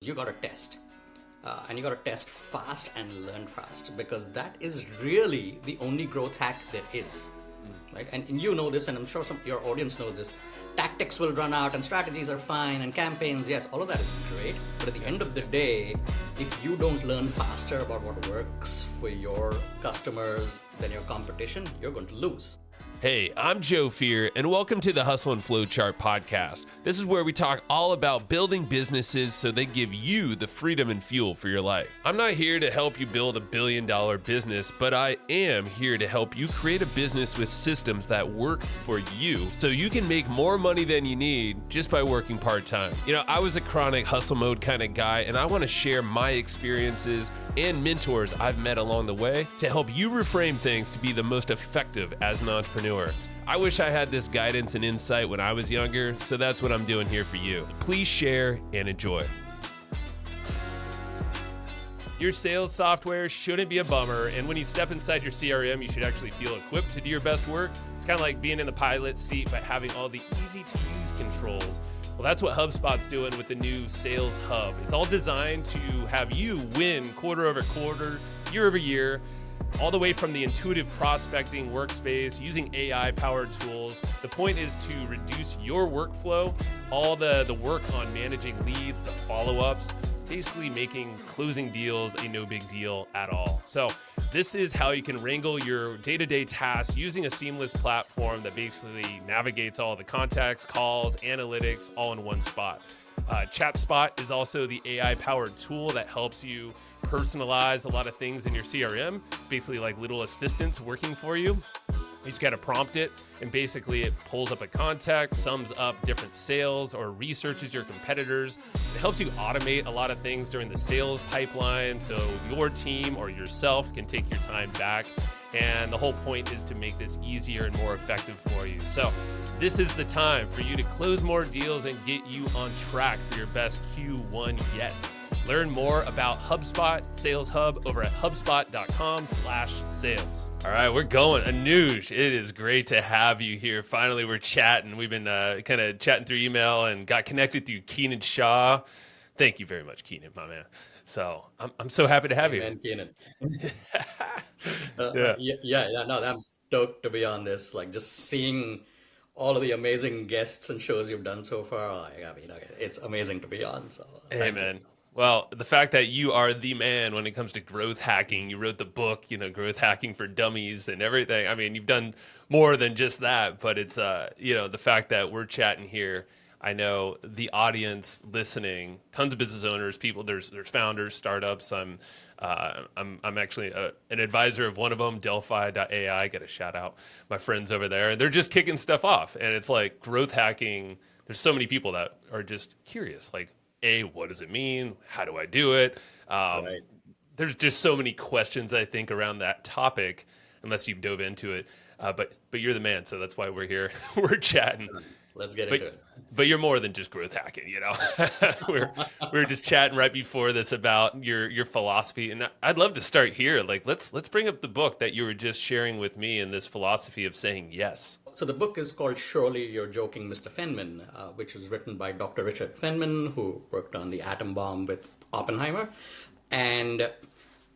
you got to test. And you got to test fast and learn fast, because that is really the only growth hack there is. Right? And you know this, and I'm sure some your audience knows this. Tactics will run out, and strategies are fine, and campaigns, yes, all of that is great. But at the end of the day, if you don't learn faster about what works for your customers than your competition, you're going to lose. Hey, I'm Joe Fier, and welcome to the Hustle and Flowchart podcast. This is where we talk all about building businesses so they give you the freedom and fuel for your life. I'm not here to help you build a billion-dollar business, but I am here to help you create a business with systems that work for you so you can make more money than you need just by working part-time. You know, I was a chronic hustle mode kind of guy, and I want to share my experiences and mentors I've met along the way to help you reframe things to be the most effective as an entrepreneur. I wish I had this guidance and insight when I was younger, so that's what I'm doing here for you. Please share and enjoy. Your sales software shouldn't be a bummer, and when you step inside your CRM, you should actually feel equipped to do your best work. It's kind of like being in the pilot seat but having all the easy-to-use controls. Well, that's what HubSpot's doing with the new Sales Hub. It's all designed to have you win quarter over quarter, year over year, all the way from the intuitive prospecting workspace using AI-powered tools. The point is to reduce your workflow, all the work on managing leads, the follow-ups, basically making closing deals a no big deal at all. So this is how you can wrangle your day-to-day tasks using a seamless platform that basically navigates all the contacts, calls, analytics, all in one spot. ChatSpot is also the AI-powered tool that helps you personalize a lot of things in your CRM. It's basically like little assistants working for you. You just got to prompt it, and basically it pulls up a contact, sums up different sales, or researches your competitors. It helps you automate a lot of things during the sales pipeline so your team or yourself can take your time back. And the whole point is to make this easier and more effective for you. So this is the time for you to close more deals and get you on track for your best Q1 yet. Learn more about HubSpot Sales Hub over at hubspot.com/sales. All right, we're going. Anuj, it is great to have you here. Finally, we're chatting. We've been kind of chatting through email and got connected through Keenan Shaw. Thank you very much, Keenan, my man. So I'm so happy to have you. Amen, Keenan. Yeah. No, I'm stoked to be on this. Like, just seeing all of the amazing guests and shows you've done so far. I mean, it's amazing to be on. So, thank you. Amen. Well, the fact that you are the man when it comes to growth hacking, you wrote the book, Growth Hacking for Dummies and everything. I mean, you've done more than just that, but it's, the fact that we're chatting here. I know the audience listening, tons of business owners, people, there's founders, startups. I'm actually an advisor of one of them, Delphi.ai. Got a shout out my friends over there, and they're just kicking stuff off. And it's like growth hacking. There's so many people that are just curious, like, what does it mean? How do I do it? Right. There's just so many questions, I think, around that topic, unless you've dove into it. But you're the man, so that's why we're here. We're chatting. Let's get But into it. but you're more than just growth hacking, we're we were just chatting right before this about your philosophy, and I'd love to start here. Like, let's bring up the book that you were just sharing with me, and this philosophy of saying yes. So the book is called Surely You're Joking, Mr. Feynman, which was written by Dr. Richard Feynman, who worked on the atom bomb with Oppenheimer. And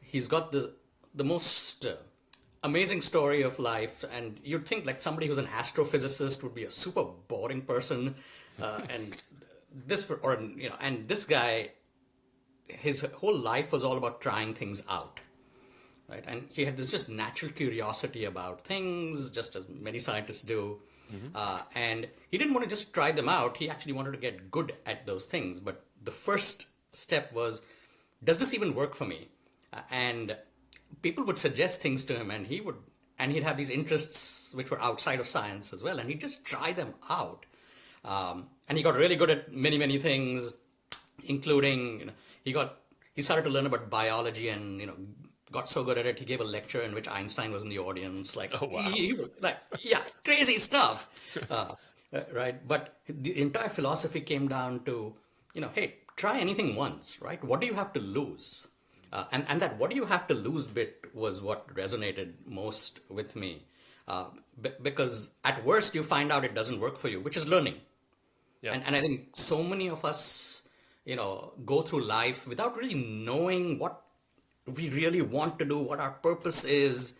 he's got the most amazing story of life. And you'd think like somebody who's an astrophysicist would be a super boring person. And this guy, his whole life was all about trying things out. Right, and he had this just natural curiosity about things, just as many scientists do. And he didn't want to just try them out. He actually wanted to get good at those things. But the first step was, does this even work for me? And people would suggest things to him, and he'd have these interests which were outside of science as well, and he'd just try them out. And he got really good at many things, including, he started to learn about biology, and got so good at it, he gave a lecture in which Einstein was in the audience. Like, Oh, wow. crazy stuff. Right? But the entire philosophy came down to, hey, try anything once, right? What do you have to lose? And that what do you have to lose bit was what resonated most with me. Because at worst, you find out it doesn't work for you, which is learning. Yeah. And I think so many of us go through life without really knowing what we really want to do, what our purpose is,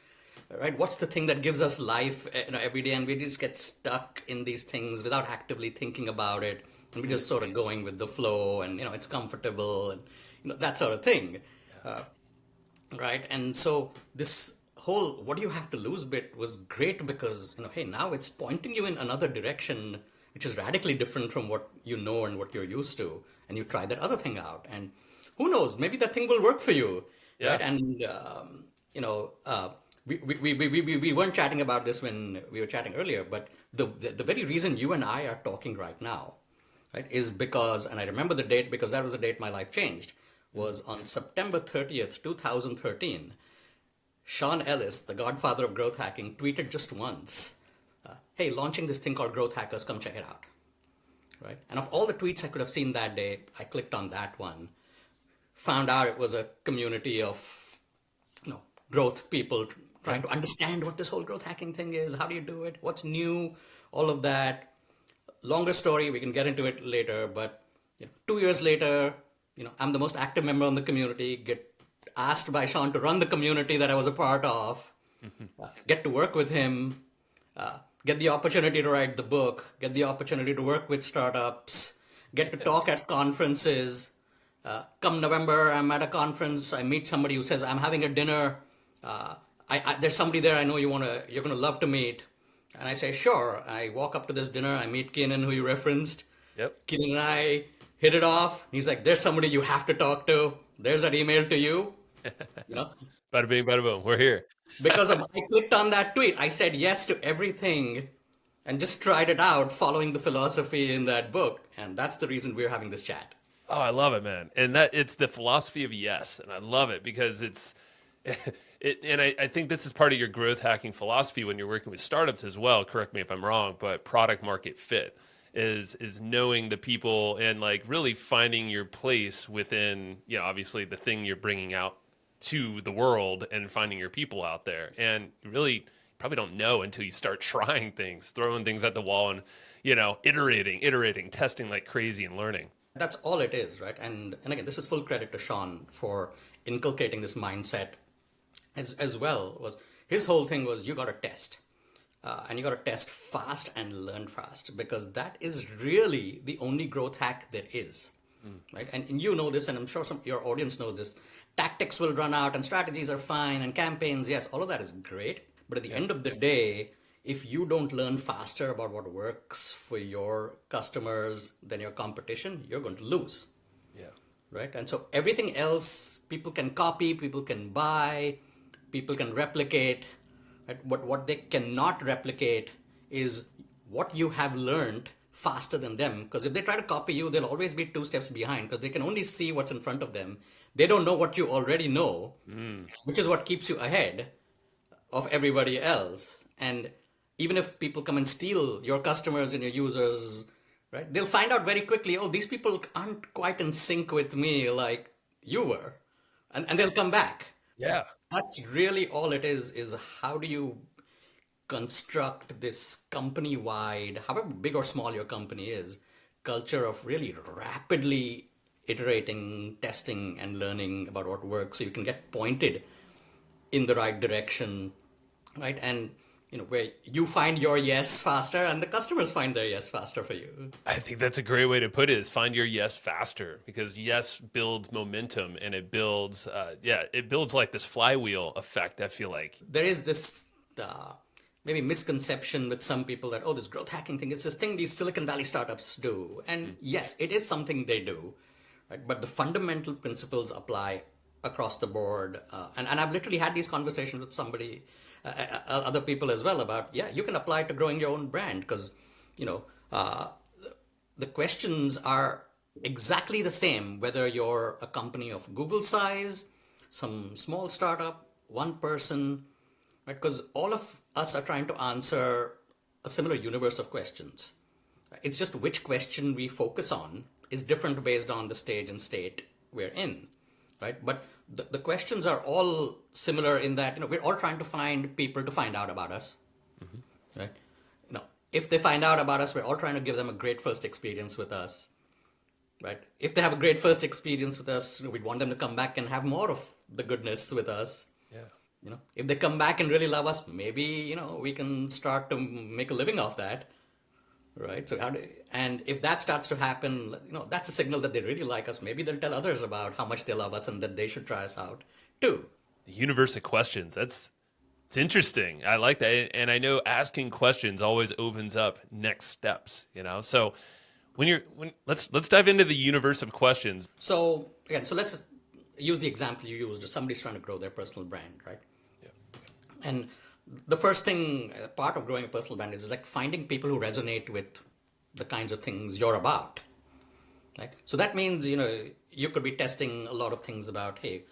right? What's the thing that gives us life, every day, and we just get stuck in these things without actively thinking about it, and we're just sort of going with the flow, and it's comfortable, and that sort of thing, right? And so this whole "what do you have to lose" bit was great because hey, now it's pointing you in another direction, which is radically different from what you know and what you're used to, and you try that other thing out, and who knows, maybe that thing will work for you, Yeah. right? And you know, we weren't chatting about this when we were chatting earlier, but the very reason you and I are talking right now, right, is because, and I remember the date because that was the date my life changed, was on September 30th, 2013. Sean Ellis, the godfather of growth hacking, tweeted just once, hey, launching this thing called Growth Hackers, come check it out. Right? And of all the tweets I could have seen that day, I clicked on that one, found out it was a community of growth people trying to understand what this whole growth hacking thing is, how do you do it, what's new, all of that. Longer story, we can get into it later, but 2 years later, I'm the most active member in the community, get asked by Sean to run the community that I was a part of, get to work with him, get the opportunity to write the book, get the opportunity to work with startups, get to talk at conferences. Come November, I'm at a conference, I meet somebody who says, I'm having a dinner. There's somebody there I know you're gonna love to meet. And I say, sure. I walk up to this dinner, I meet Keenan, who you referenced. Yep. Keenan and I hit it off. He's like, there's somebody you have to talk to. There's that email to you. You know, Bada bing, bada boom. We're here. because I clicked on that tweet. I said yes to everything and just tried it out following the philosophy in that book. And that's the reason we're having this chat. Oh, I love it, man. And that it's the philosophy of yes. And I love it because it's and I think this is part of your growth hacking philosophy when you're working with startups as well. Correct me if I'm wrong, but product market fit is knowing the people and like really finding your place within, obviously the thing you're bringing out to the world and finding your people out there. And you really probably don't know until you start trying things, throwing things at the wall and, iterating, testing like crazy and learning. That's all it is, right? And again, this is full credit to Sean for inculcating this mindset as well. Was his whole thing was you got to test, and you got to test fast and learn fast because that is really the only growth hack there is, right? And you know this, and I'm sure some your audience knows this. Tactics will run out, and strategies are fine, and campaigns, yes, all of that is great. But at the end of the day, if you don't learn faster about what works for your customers than your competition, you're going to lose. Yeah. Right? And so everything else people can copy, people can buy, people can replicate. Right? But what they cannot replicate is what you have learned faster than them. Because if they try to copy you, they'll always be 2 steps behind because they can only see what's in front of them. They don't know what you already know, which is what keeps you ahead of everybody else. And even if people come and steal your customers and your users, right, they'll find out very quickly, oh, these people aren't quite in sync with me like you were. And they'll come back. Yeah. That's really all it is how do you construct this company-wide, however big or small your company is, culture of really rapidly iterating, testing, and learning about what works so you can get pointed in the right direction, right? And where you find your yes faster and the customers find their yes faster for you. I think that's a great way to put it is find your yes faster because yes builds momentum and it builds, it builds like this flywheel effect, I feel like. There is this maybe misconception with some people that, oh, this growth hacking thing, it's this thing these Silicon Valley startups do. And yes, it is something they do, right? But the fundamental principles apply across the board. And I've literally had these conversations with somebody, other people as well about, you can apply it to growing your own brand because, the questions are exactly the same, whether you're a company of Google size, some small startup, one person, right? Because all of us are trying to answer a similar universe of questions. It's just which question we focus on is different based on the stage and state we're in, right? But the questions are all similar in that, we're all trying to find people to find out about us, right? If they find out about us, we're all trying to give them a great first experience with us. right? If they have a great first experience with us, we'd want them to come back and have more of the goodness with us. Yeah. If they come back and really love us, maybe, we can start to make a living off that, right? And if that starts to happen, that's a signal that they really like us. Maybe they'll tell others about how much they love us and that they should try us out too. The universe of questions. It's interesting. I like that. And I know asking questions always opens up next steps, So let's dive into the universe of questions. So again, so let's use the example you used. Somebody's trying to grow their personal brand, right? Yeah. And the first thing, part of growing a personal brand is like finding people who resonate with the kinds of things you're about. Right? So that means, you could be testing a lot of things about, hey,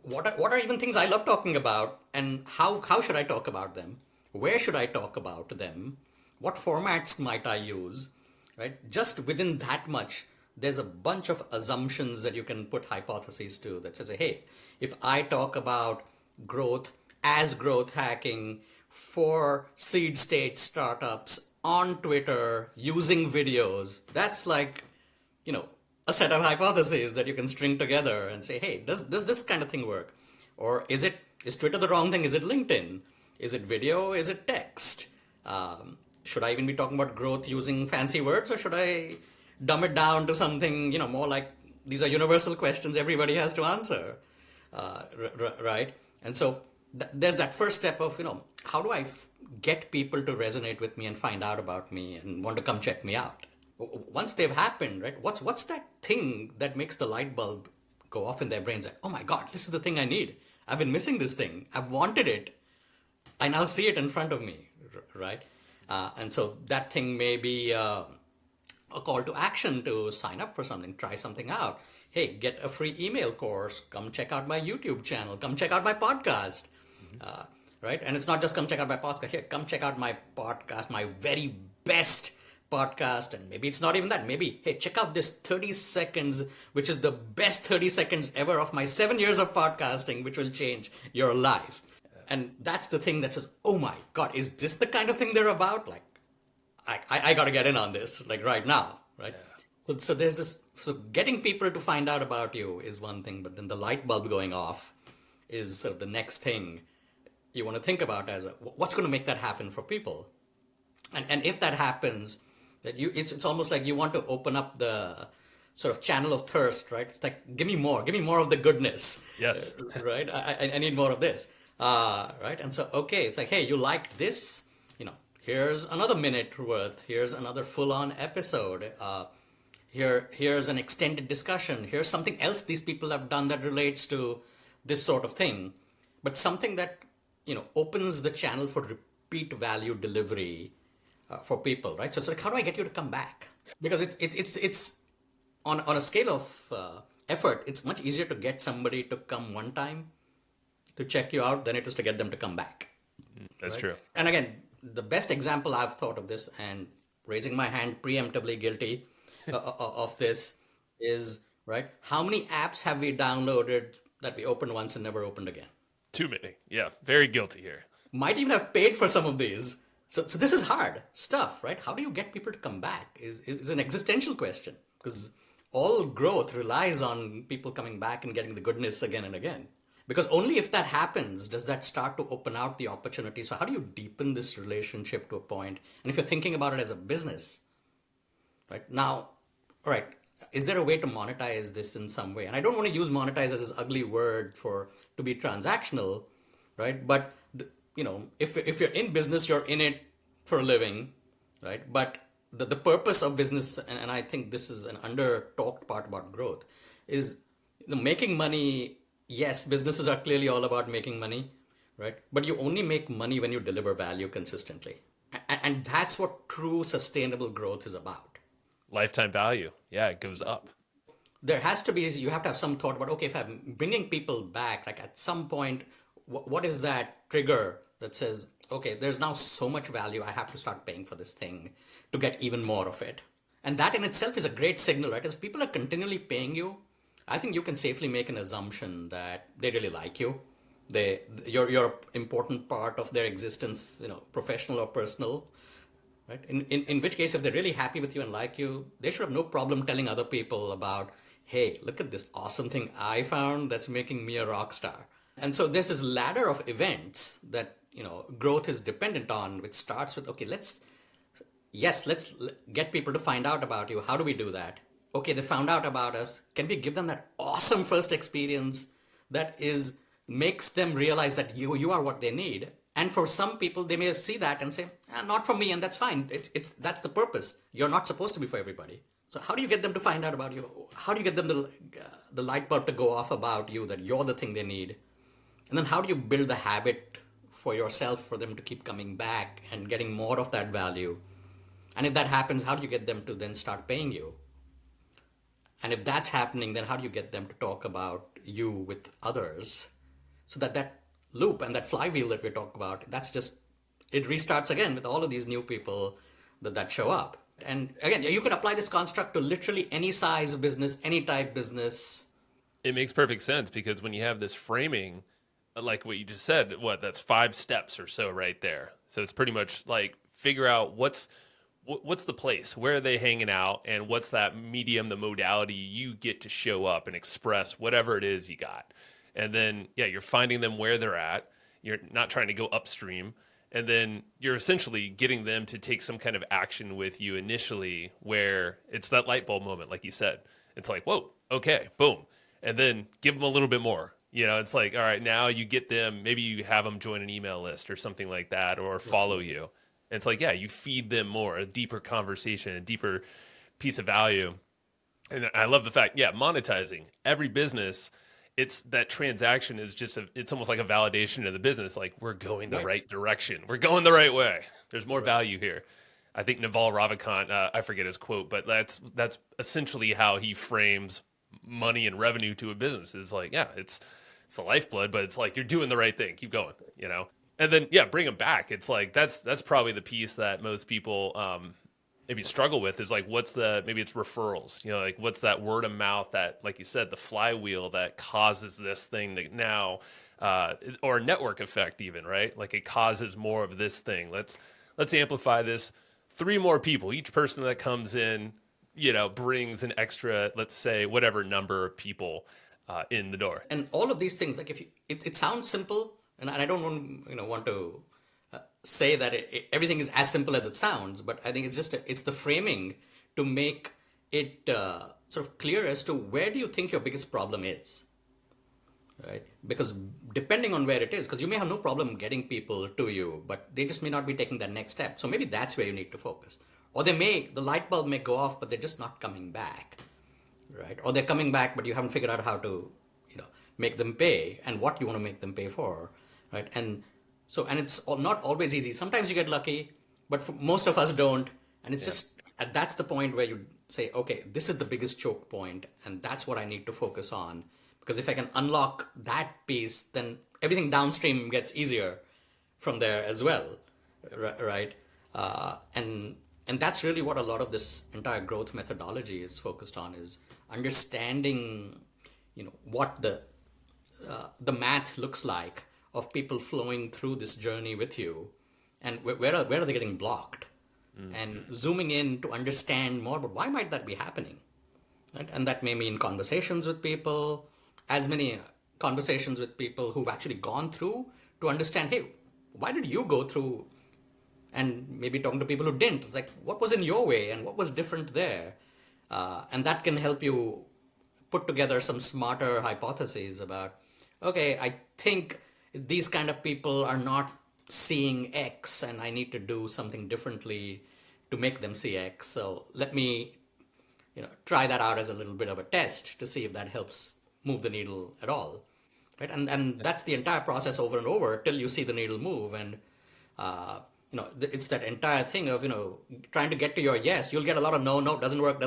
what are even things I love talking about, and how should I talk about them? Where should I talk about them? What formats might I use? Right? Just within that much, there's a bunch of assumptions that you can put hypotheses to that says, hey, if I talk about growth as growth hacking for seed stage startups on Twitter using videos, that's like, a set of hypotheses that you can string together and say, hey, does this kind of thing work? Or is Twitter the wrong thing? Is it LinkedIn? Is it video? Is it text? Should I even be talking about growth using fancy words, or should I dumb it down to something, more like these are universal questions everybody has to answer, right? And so there's that first step of, how do I get people to resonate with me and find out about me and want to come check me out? Once they've happened, right? What's that thing that makes the light bulb go off in their brains? Like, oh my God, this is the thing I need. I've been missing this thing. I've wanted it. I now see it in front of me, right? And so that thing may be a call to action to sign up for something, try something out. Hey, get a free email course. Come check out my YouTube channel. Come check out my podcast, right? And it's not just come check out my podcast. Here, come check out my podcast, my very best podcast. And maybe it's not even that. Maybe, hey, check out this 30 seconds, which is the best 30 seconds ever of my 7 years of podcasting, which will change your life. And that's the thing that says, oh my God, is this the kind of thing they're about? Like, I got to get in on this, like right now, right? Yeah. So there's this, so getting people to find out about you is one thing, but then the light bulb going off is sort of the next thing you want to think about as what's going to make that happen for people. And if that happens, that it's almost like you want to open up the sort of channel of thirst, right? It's like, give me more of the goodness. Yes. Right? I need more of this. Right? And so, okay, it's like, hey, you liked this, here's another minute worth, here's another full-on episode, here's an extended discussion, here's something else these people have done that relates to this sort of thing, but something that, opens the channel for repeat value delivery for people, right? So it's like, how do I get you to come back? Because it's on a scale of effort, it's much easier to get somebody to come one time to check you out than it is to get them to come back. That's right? true. And again, the best example I've thought of this, and raising my hand preemptively guilty of this, is, right, how many apps have we downloaded that we opened once and never opened again? Too many. Yeah, very guilty here. Might even have paid for some of these. So this is hard stuff, right? How do you get people to come back is an existential question, because all growth relies on people coming back and getting the goodness again and again. Because only if that happens does that start to open out the opportunities. So how do you deepen this relationship to a point? And if you're thinking about it as a business, right now, all right, is there a way to monetize this in some way? And I don't want to use monetize as this ugly word to be transactional, right? But if you're in business, you're in it for a living, right? But the purpose of business, and I think this is an under-talked part about growth, is making money. Yes, businesses are clearly all about making money, right? But you only make money when you deliver value consistently. And that's what true sustainable growth is about. Lifetime value. Yeah, it goes up. You have to have some thought about, okay, if I'm bringing people back, like at some point, what is that trigger that says, okay, there's now so much value, I have to start paying for this thing to get even more of it. And that in itself is a great signal, right? If people are continually paying you, I think you can safely make an assumption that they really like you. You're an important part of their existence, professional or personal, right? In which case, if they're really happy with you and like you, they should have no problem telling other people about, hey, look at this awesome thing I found that's making me a rock star. And so there's this ladder of events that, growth is dependent on, which starts with, okay, let's get people to find out about you. How do we do that? Okay, they found out about us. Can we give them that awesome first experience that is makes them realize that you are what they need? And for some people, they may see that and say, not for me, and that's fine. That's the purpose. You're not supposed to be for everybody. So how do you get them to find out about you? How do you get them to the light bulb to go off about you that you're the thing they need? And then how do you build the habit for yourself for them to keep coming back and getting more of that value? And if that happens, how do you get them to then start paying you? And if that's happening, then how do you get them to talk about you with others? So that loop and that flywheel that we talk about, it restarts again with all of these new people that show up. And again, you can apply this construct to literally any size business, any type business. It makes perfect sense because when you have this framing, like what you just said, that's 5 steps or so right there. So it's pretty much like figure out what's the place, where are they hanging out, and what's that medium, the modality you get to show up and express whatever it is you got. And then, you're finding them where they're at. You're not trying to go upstream. And then you're essentially getting them to take some kind of action with you initially where it's that light bulb moment, like you said. It's like, whoa, okay, boom. And then give them a little bit more. It's like, all right, now you get them, maybe you have them join an email list or something like that, or follow you. And it's like, you feed them more, a deeper conversation, a deeper piece of value. And I love the fact, monetizing every business. It's that transaction is it's almost like a validation of the business. Like we're going the right direction. We're going the right way. There's more value here. I think Naval Ravikant, I forget his quote, but that's essentially how he frames money and revenue to a business. Is like, it's the lifeblood, but it's like you're doing the right thing. Keep going, And then bring them back. It's like that's probably the piece that most people maybe struggle with is like maybe it's referrals, like what's that word of mouth that, like you said, the flywheel that causes this thing that now or a network effect even, right? Like it causes more of this thing. Let's amplify this. 3 more people, each person that comes in, brings an extra, let's say whatever number of people in the door. And all of these things, like it sounds simple, and I don't want to say that everything is as simple as it sounds, but I think it's the framing to make it sort of clear as to where do you think your biggest problem is, right? Because depending on where it is, because you may have no problem getting people to you, but they just may not be taking that next step. So maybe that's where you need to focus. Or the light bulb may go off, but they're just not coming back, right? Or they're coming back, but you haven't figured out how to, make them pay and what you want to make them pay for, right? And it's not always easy. Sometimes you get lucky, but most of us don't. And it's that's the point where you say, okay, this is the biggest choke point, and that's what I need to focus on. Because if I can unlock that piece, then everything downstream gets easier from there as well, right? And that's really what a lot of this entire growth methodology is focused on, is understanding, what the math looks like of people flowing through this journey with you, and where are they getting blocked, and zooming in to understand more about why might that be happening, right? And that may mean conversations with people, as many conversations with people who've actually gone through to understand, hey, why did you go through, and maybe talking to people who didn't. It's like, what was in your way and what was different there, and that can help you put together some smarter hypotheses about, okay, I think these kind of people are not seeing X and I need to do something differently to make them see X. So let me, try that out as a little bit of a test to see if that helps move the needle at all, right? And that's the entire process over and over till you see the needle move. And, it's that entire thing of, trying to get to your yes. You'll get a lot of no, doesn't work,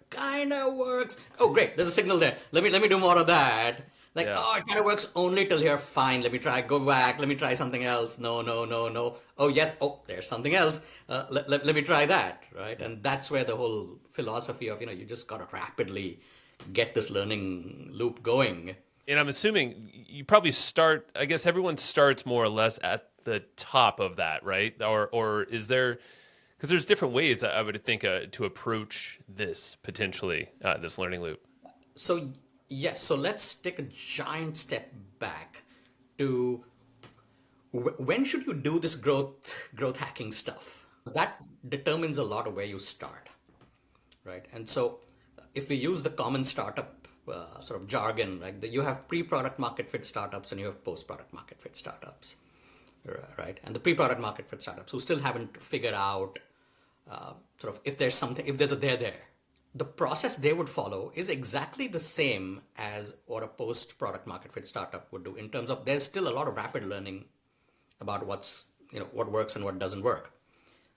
kind of works. Oh, great, there's a signal there. Let me do more of that. Like, it kind of works only till here. Fine, let me try, go back, let me try something else. No. Oh, yes, there's something else. Let me try that, right? And that's where the whole philosophy of, you just got to rapidly get this learning loop going. And I'm assuming you probably start, I guess everyone starts more or less at the top of that, right? Or is there, because there's different ways I would think to approach this potentially, this learning loop. So yes, so let's take a giant step back to when should you do this growth hacking stuff? That determines a lot of where you start, right? And so if we use the common startup sort of jargon, right, you have pre-product market fit startups and you have post-product market fit startups, right? And the pre-product market fit startups who still haven't figured out sort of if there's something, if there's a there. The process they would follow is exactly the same as what a post-product market fit startup would do in terms of there's still a lot of rapid learning about what works and what doesn't work.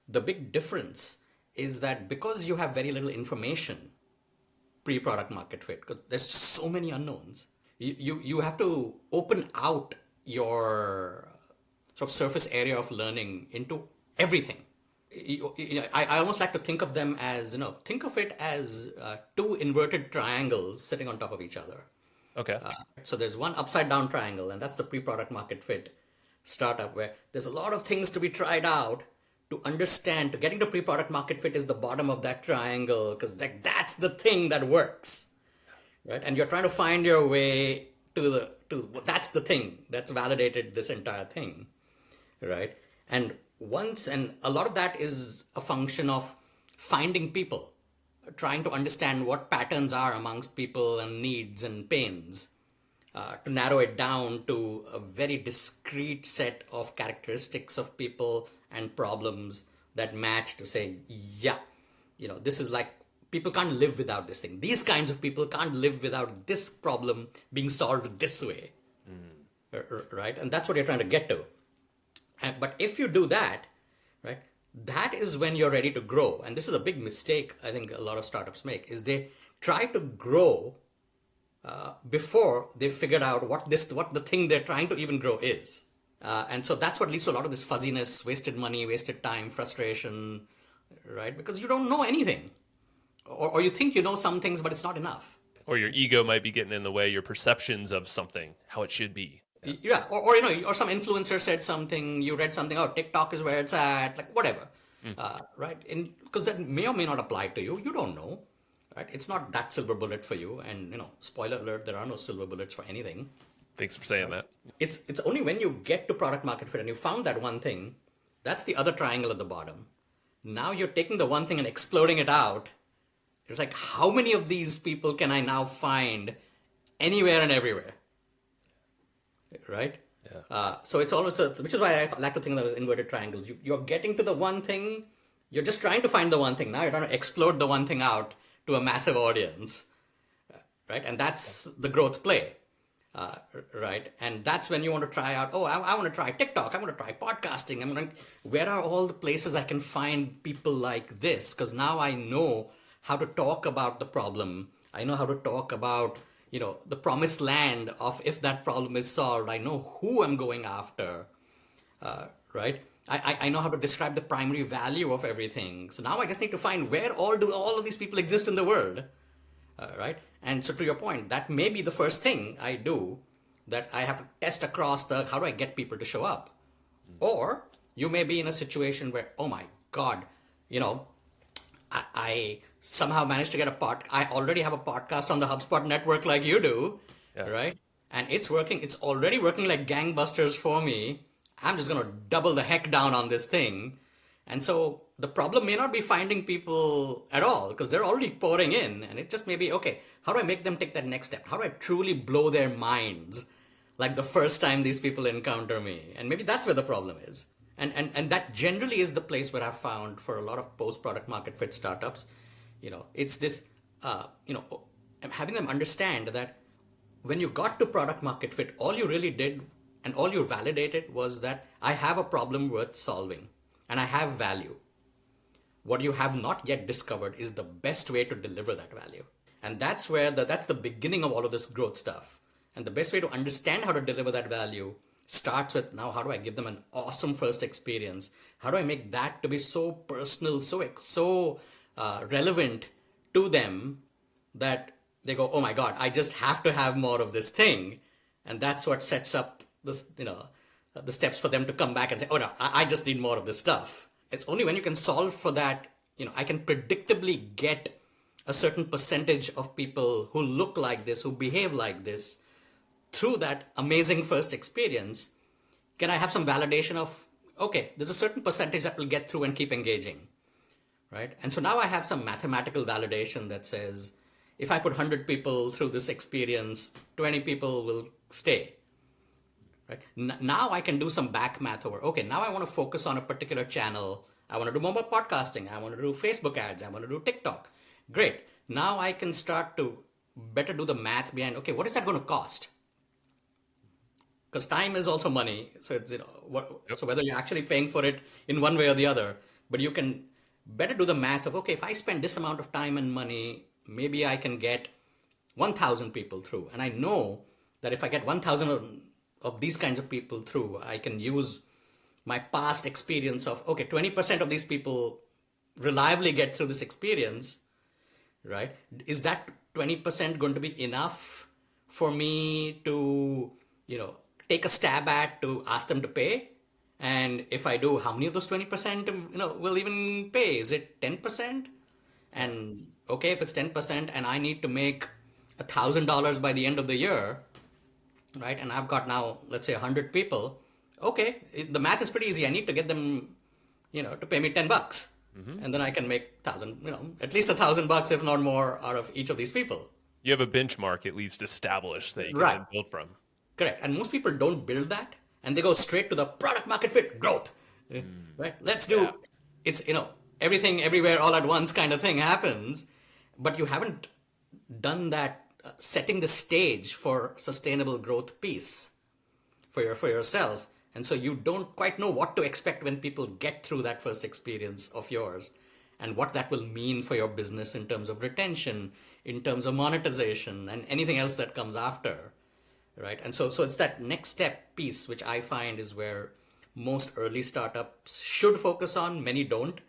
The big difference is that because you have very little information pre-product market fit, because there's so many unknowns, you have to open out your sort of surface area of learning into everything. I almost like to think of them as, think of it as two inverted triangles sitting on top of each other. Okay. So there's one upside down triangle, and that's the pre-product market fit startup, where there's a lot of things to be tried out to understand. To getting to pre-product market fit is the bottom of that triangle, because that's the thing that works, right? And you're trying to find your way to that's the thing that's validated this entire thing, right? And a lot of that is a function of finding people, trying to understand what patterns are amongst people and needs and pains, to narrow it down to a very discrete set of characteristics of people and problems that match to say, yeah, this is like, people can't live without this thing. These kinds of people can't live without this problem being solved this way, right? And that's what you're trying to get to. But if you do that, right, that is when you're ready to grow. And this is a big mistake I think a lot of startups make, is they try to grow before they figured out what the thing they're trying to even grow is. And so that's what leads to a lot of this fuzziness, wasted money, wasted time, frustration, right? Because you don't know anything. Or you think you know some things, but it's not enough. Or your ego might be getting in the way, your perceptions of something, how it should be. Yeah, or some influencer said something, you read something, oh, TikTok is where it's at, like whatever, right? Because that may or may not apply to you. You don't know, right? It's not that silver bullet for you. And spoiler alert, there are no silver bullets for anything. Thanks for saying that. It's only when you get to product market fit and you found that one thing, that's the other triangle at the bottom. Now you're taking the one thing and exploding it out. It's like, how many of these people can I now find anywhere and everywhere? Right? Yeah. So it's always, which is why I like to think of the inverted triangles. You're getting to the one thing, you're just trying to find the one thing. Now you're trying to explode the one thing out to a massive audience, right? And that's the growth play, right? And that's when you want to try out, I want to try TikTok, I want to try podcasting. Where are all the places I can find people like this? Because now I know how to talk about the problem. I know how to talk about the promised land of if that problem is solved. I know who I'm going after, right? I know how to describe the primary value of everything. So now I just need to find where all of these people exist in the world, right? And so to your point, that may be the first thing I do, that I have to test across how do I get people to show up? Or you may be in a situation where, oh my God, I somehow managed to get I already have a podcast on the HubSpot network like you do, right? And it's working. It's already working like gangbusters for me. I'm just going to double the heck down on this thing. And so the problem may not be finding people at all, because they're already pouring in. And it just may be, okay, how do I make them take that next step? How do I truly blow their minds like the first time these people encounter me? And maybe that's where the problem is. And that generally is the place where I've found for a lot of post-product market fit startups, it's this, having them understand that when you got to product market fit, all you really did and all you validated was that I have a problem worth solving and I have value. What you have not yet discovered is the best way to deliver that value. And that's where that's the beginning of all of this growth stuff. And the best way to understand how to deliver that value starts with, now how do I give them an awesome first experience? How do I make that to be so personal, so relevant to them that they go, oh my God, I just have to have more of this thing. And that's what sets up this, the steps for them to come back and say, oh no, I just need more of this stuff. It's only when you can solve for that, I can predictably get a certain percentage of people who look like this, who behave like this, through that amazing first experience, can I have some validation of, okay, there's a certain percentage that will get through and keep engaging, right? And so now I have some mathematical validation that says, if I put 100 people through this experience, 20 people will stay, right? Now I can do some back math over, okay, now I want to focus on a particular channel. I want to do more podcasting. I want to do Facebook ads. I want to do TikTok. Great. Now I can start to better do the math behind, okay, what is that going to cost? Because time is also money. So it's, so whether you're actually paying for it in one way or the other, but you can better do the math of, okay, if I spend this amount of time and money, maybe I can get 1,000 people through. And I know that if I get 1,000 of these kinds of people through, I can use my past experience of, okay, 20% of these people reliably get through this experience, right? Is that 20% going to be enough for me to, take a stab at to ask them to pay? And if I do, how many of those 20%, will even pay? Is it 10%? And okay, if it's 10% and I need to make $1,000 by the end of the year, right? And I've got now, let's say 100 people. Okay, the math is pretty easy. I need to get them, to pay me $10. And then I can make 1,000, at least $1,000, if not more, out of each of these people. You have a benchmark at least established that you can Right. then build from. Correct. And most people don't build that, and they go straight to the product market fit growth. Right? Let's do it's everything everywhere all at once kind of thing happens, but you haven't done that setting the stage for sustainable growth piece for yourself. And so you don't quite know what to expect when people get through that first experience of yours, and what that will mean for your business in terms of retention, in terms of monetization, and anything else that comes after. Right. And so it's that next step piece, which I find is where most early startups should focus on. Many don't.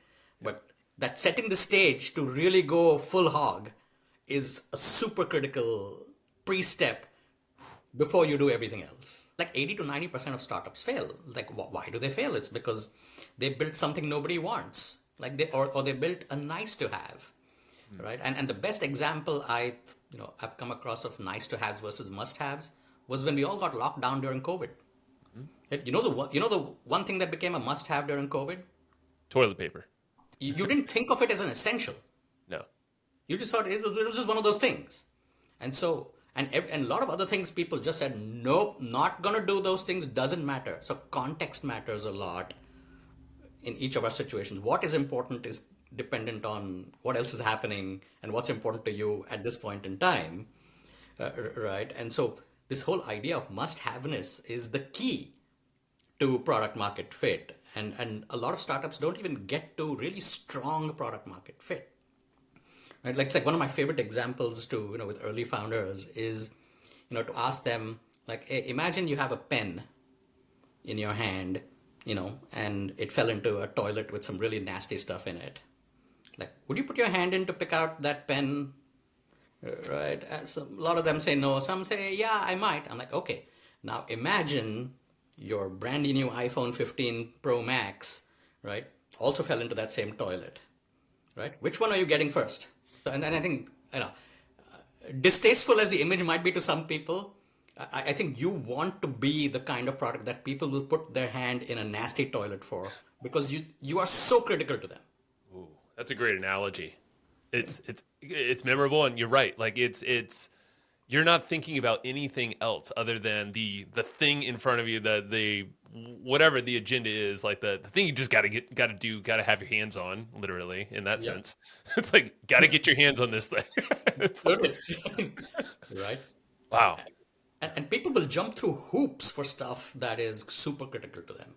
But that setting the stage to really go full hog is a super critical pre-step before you do everything else. Like 80 to 90% of startups fail. Like, why do they fail? It's because they built something nobody wants. Like or they built a nice to have. Right. And the best example I've come across of nice to haves versus must haves was when we all got locked down during COVID. You know the one thing that became a must have during COVID? Toilet paper. You didn't think of it as an essential. No. You just thought it was just one of those things. And so, and a lot of other things, people just said, nope, not going to do those things, doesn't matter. So context matters a lot in each of our situations. What is important is dependent on what else is happening and what's important to you at this point in time. Right? And so this whole idea of must-haveness is the key to product market fit. And a lot of startups don't even get to really strong product market fit. Right? Like, it's like one of my favorite examples to, with early founders is, to ask them, like, hey, imagine you have a pen in your hand, and it fell into a toilet with some really nasty stuff in it. Like, would you put your hand in to pick out that pen? Right? So a lot of them say no. Some say, yeah, I might. I'm like, okay. Now imagine your brand new iPhone 15 Pro Max, right, also fell into that same toilet, right? Which one are you getting first? And I think, distasteful as the image might be to some people, I think you want to be the kind of product that people will put their hand in a nasty toilet for, because you are so critical to them. Ooh, that's a great analogy. It's memorable, and you're right. Like it's you're not thinking about anything else other than the thing in front of you, the whatever the agenda is, like the thing you just got to have your hands on, literally, in that sense. It's like, got to get your hands on this thing. Right? Wow. And people will jump through hoops for stuff that is super critical to them.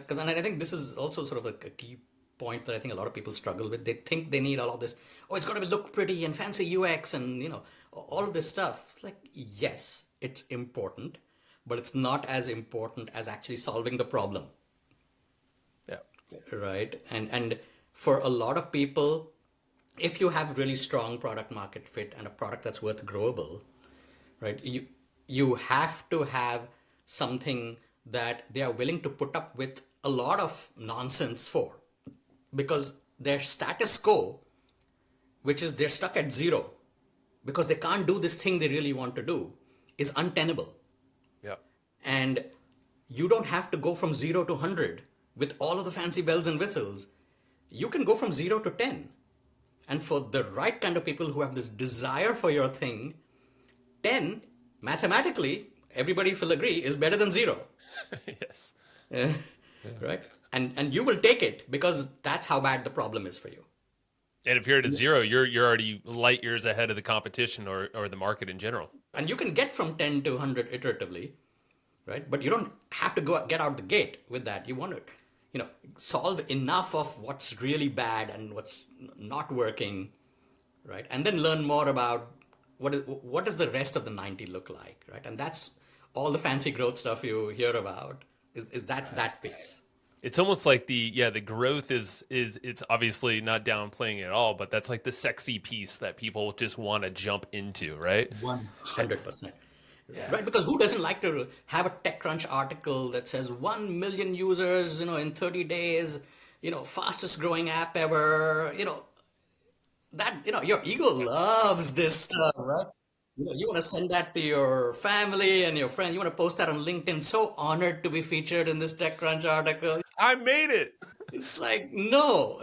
And I think this is also sort of a key point that I think a lot of people struggle with. They think they need all of this. Oh, it's got to look pretty and fancy UX and, all of this stuff. It's like, yes, it's important, but it's not as important as actually solving the problem. Yeah. Right? And for a lot of people, if you have really strong product market fit and a product that's worth growable, right, you have to have something that they are willing to put up with a lot of nonsense for, because their status quo, which is they're stuck at zero because they can't do this thing they really want to do, is untenable. Yeah. And you don't have to go from 0 to 100 with all of the fancy bells and whistles. You can go from 0 to 10. And for the right kind of people who have this desire for your thing, 10, mathematically, everybody will agree, is better than 0. Yes. Uh, right? And you will take it because that's how bad the problem is for you. And if you're at a 0, you're already light years ahead of the competition or the market in general. And you can get from 10 to 100 iteratively, right? But you don't have to get out the gate with that. You want to, solve enough of what's really bad and what's not working, right? And then learn more about what does the rest of the 90 look like, right? And that's all the fancy growth stuff you hear about is that's that piece. It's almost like the growth is it's obviously not downplaying it at all, but that's like the sexy piece that people just want to jump into, right? 100%. Right, because who doesn't like to have a TechCrunch article that says 1 million users, in 30 days, fastest growing app ever, that, your ego loves this stuff, right? You want to send that to your family and your friends. You want to post that on LinkedIn. So honored to be featured in this TechCrunch article. I made it. It's like, no.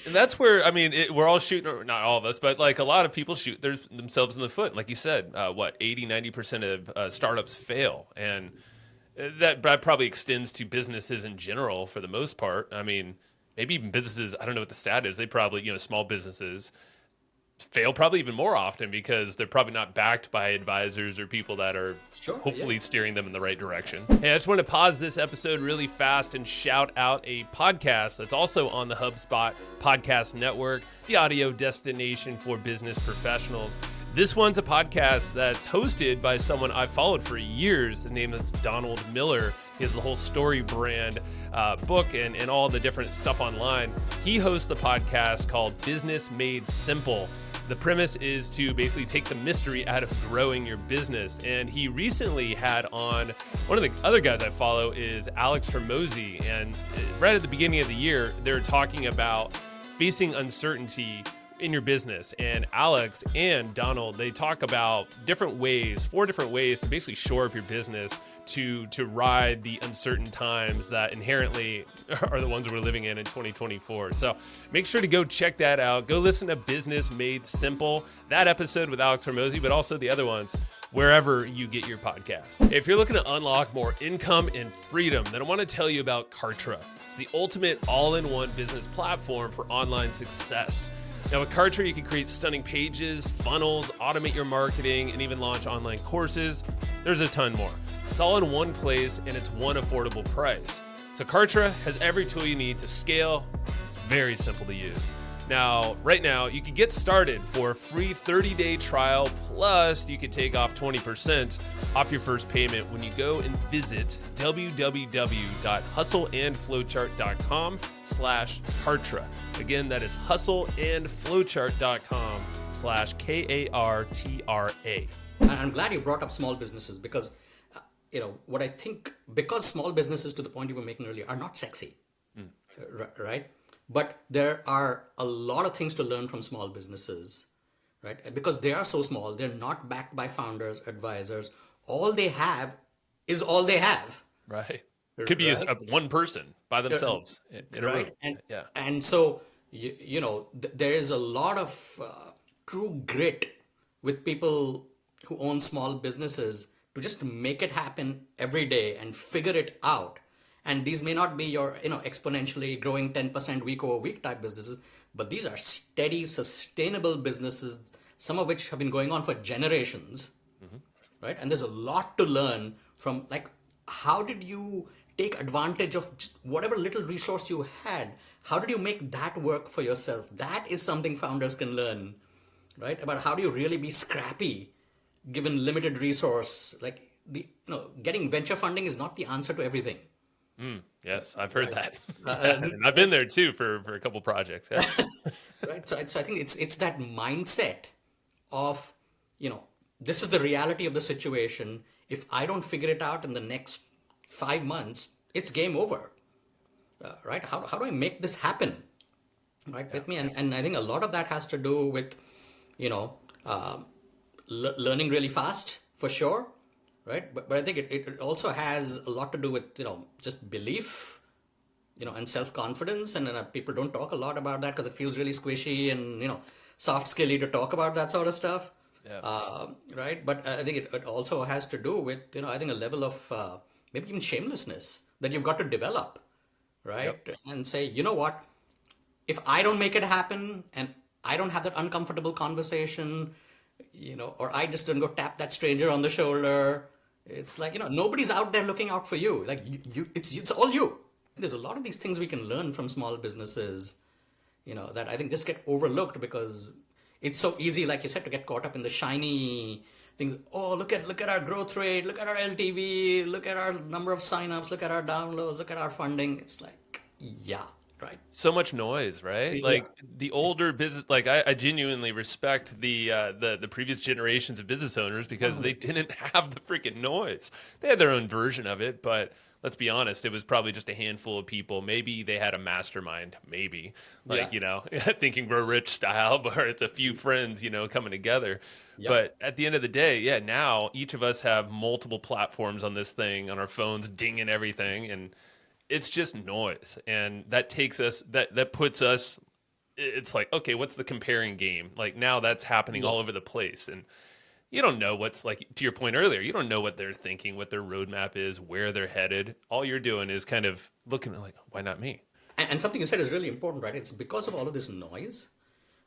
And that's where, I mean, we're all shooting, or not all of us, but like a lot of people shoot themselves in the foot. Like you said, 80-90% of startups fail. And that probably extends to businesses in general for the most part. I mean, maybe even businesses, I don't know what the stat is. They probably, small businesses fail probably even more often because they're probably not backed by advisors or people that are hopefully steering them in the right direction. Hey, I just want to pause this episode really fast and shout out a podcast that's also on the HubSpot podcast network, the audio destination for business professionals. This one's a podcast that's hosted by someone I've followed for years. His name is Donald Miller. He has the whole Story brand book and all the different stuff online. He hosts the podcast called Business Made Simple. The premise is to basically take the mystery out of growing your business. And he recently had on, one of the other guys I follow is Alex Hormozi. And right at the beginning of the year, they're talking about facing uncertainty in your business. And Alex and Donald, they talk about 4 different ways to basically shore up your business to ride the uncertain times that inherently are the ones we're living in 2024. So make sure to go check that out. Go listen to Business Made Simple, that episode with Alex Hormozi, but also the other ones wherever you get your podcasts. If you're looking to unlock more income and freedom, then I want to tell you about Kartra. It's the ultimate all-in-one business platform for online success. Now with Kartra, you can create stunning pages, funnels, automate your marketing, and even launch online courses. There's a ton more. It's all in one place and it's one affordable price. So Kartra has every tool you need to scale. It's very simple to use. Now, right now, you can get started for a free 30-day trial, plus you can take off 20% off your first payment when you go and visit www.hustleandflowchart.com/Kartra. Again, that is hustleandflowchart.com/KARTRA. And I'm glad you brought up small businesses because, what I think, because small businesses, to the point you were making earlier, are not sexy, right? But there are a lot of things to learn from small businesses, right? Because they are so small, they're not backed by founders, advisors. All they have is all they have. Right. Could be one person by themselves in a room. And so, there is a lot of true grit with people who own small businesses to just make it happen every day and figure it out. And these may not be your, exponentially growing 10% week over week type businesses, but these are steady, sustainable businesses, some of which have been going on for generations, right? And there's a lot to learn from, like, how did you take advantage of just whatever little resource you had? How did you make that work for yourself? That is something founders can learn, right? About how do you really be scrappy given limited resource? Like, getting venture funding is not the answer to everything. Yes, I've heard that. And I've been there too for a couple projects. Yeah. Right. So I think it's that mindset of, this is the reality of the situation. if I don't figure it out in the next 5 months, it's game over, right? How do I make this happen, right, Yeah. with me? And I think a lot of that has to do with, you know, learning really fast for sure, right? But I think it also has a lot to do with, just belief, and self-confidence. And people don't talk a lot about that because it feels really squishy and, soft skilly to talk about that sort of stuff. Yeah. Right? But I think it also has to do with, I think a level of maybe even shamelessness that you've got to develop, Yep. right? And say, you know what, if I don't make it happen and I don't have that uncomfortable conversation, or I just don't go tap that stranger on the shoulder, it's like, nobody's out there looking out for you. Like it's all you. There's a lot of these things we can learn from small businesses, that I think just get overlooked because it's so easy, like you said, to get caught up in the shiny things. Oh, look at our growth rate, look at our LTV, look at our number of signups, look at our downloads, look at our funding. It's like, yeah, right. So much noise, right? Yeah. Like the older business, like I genuinely respect the previous generations of business owners because they didn't have the freaking noise. They had their own version of it, but let's be honest, it was probably just a handful of people. Maybe they had a mastermind, maybe Yeah. like Think and Grow Rich style, where it's a few friends, coming together. Yep. But at the end of the day, yeah, now each of us have multiple platforms on this thing on our phones, dinging everything, and it's just noise, and that takes us that puts us, it's like, okay, what's the comparing game? Like now that's happening Yeah. all over the place, and you don't know what's, like, to your point earlier, you don't know what they're thinking, what their roadmap is, where they're headed. All you're doing is kind of looking at, like, why not me? And something you said is really important, right? It's because of all of this noise,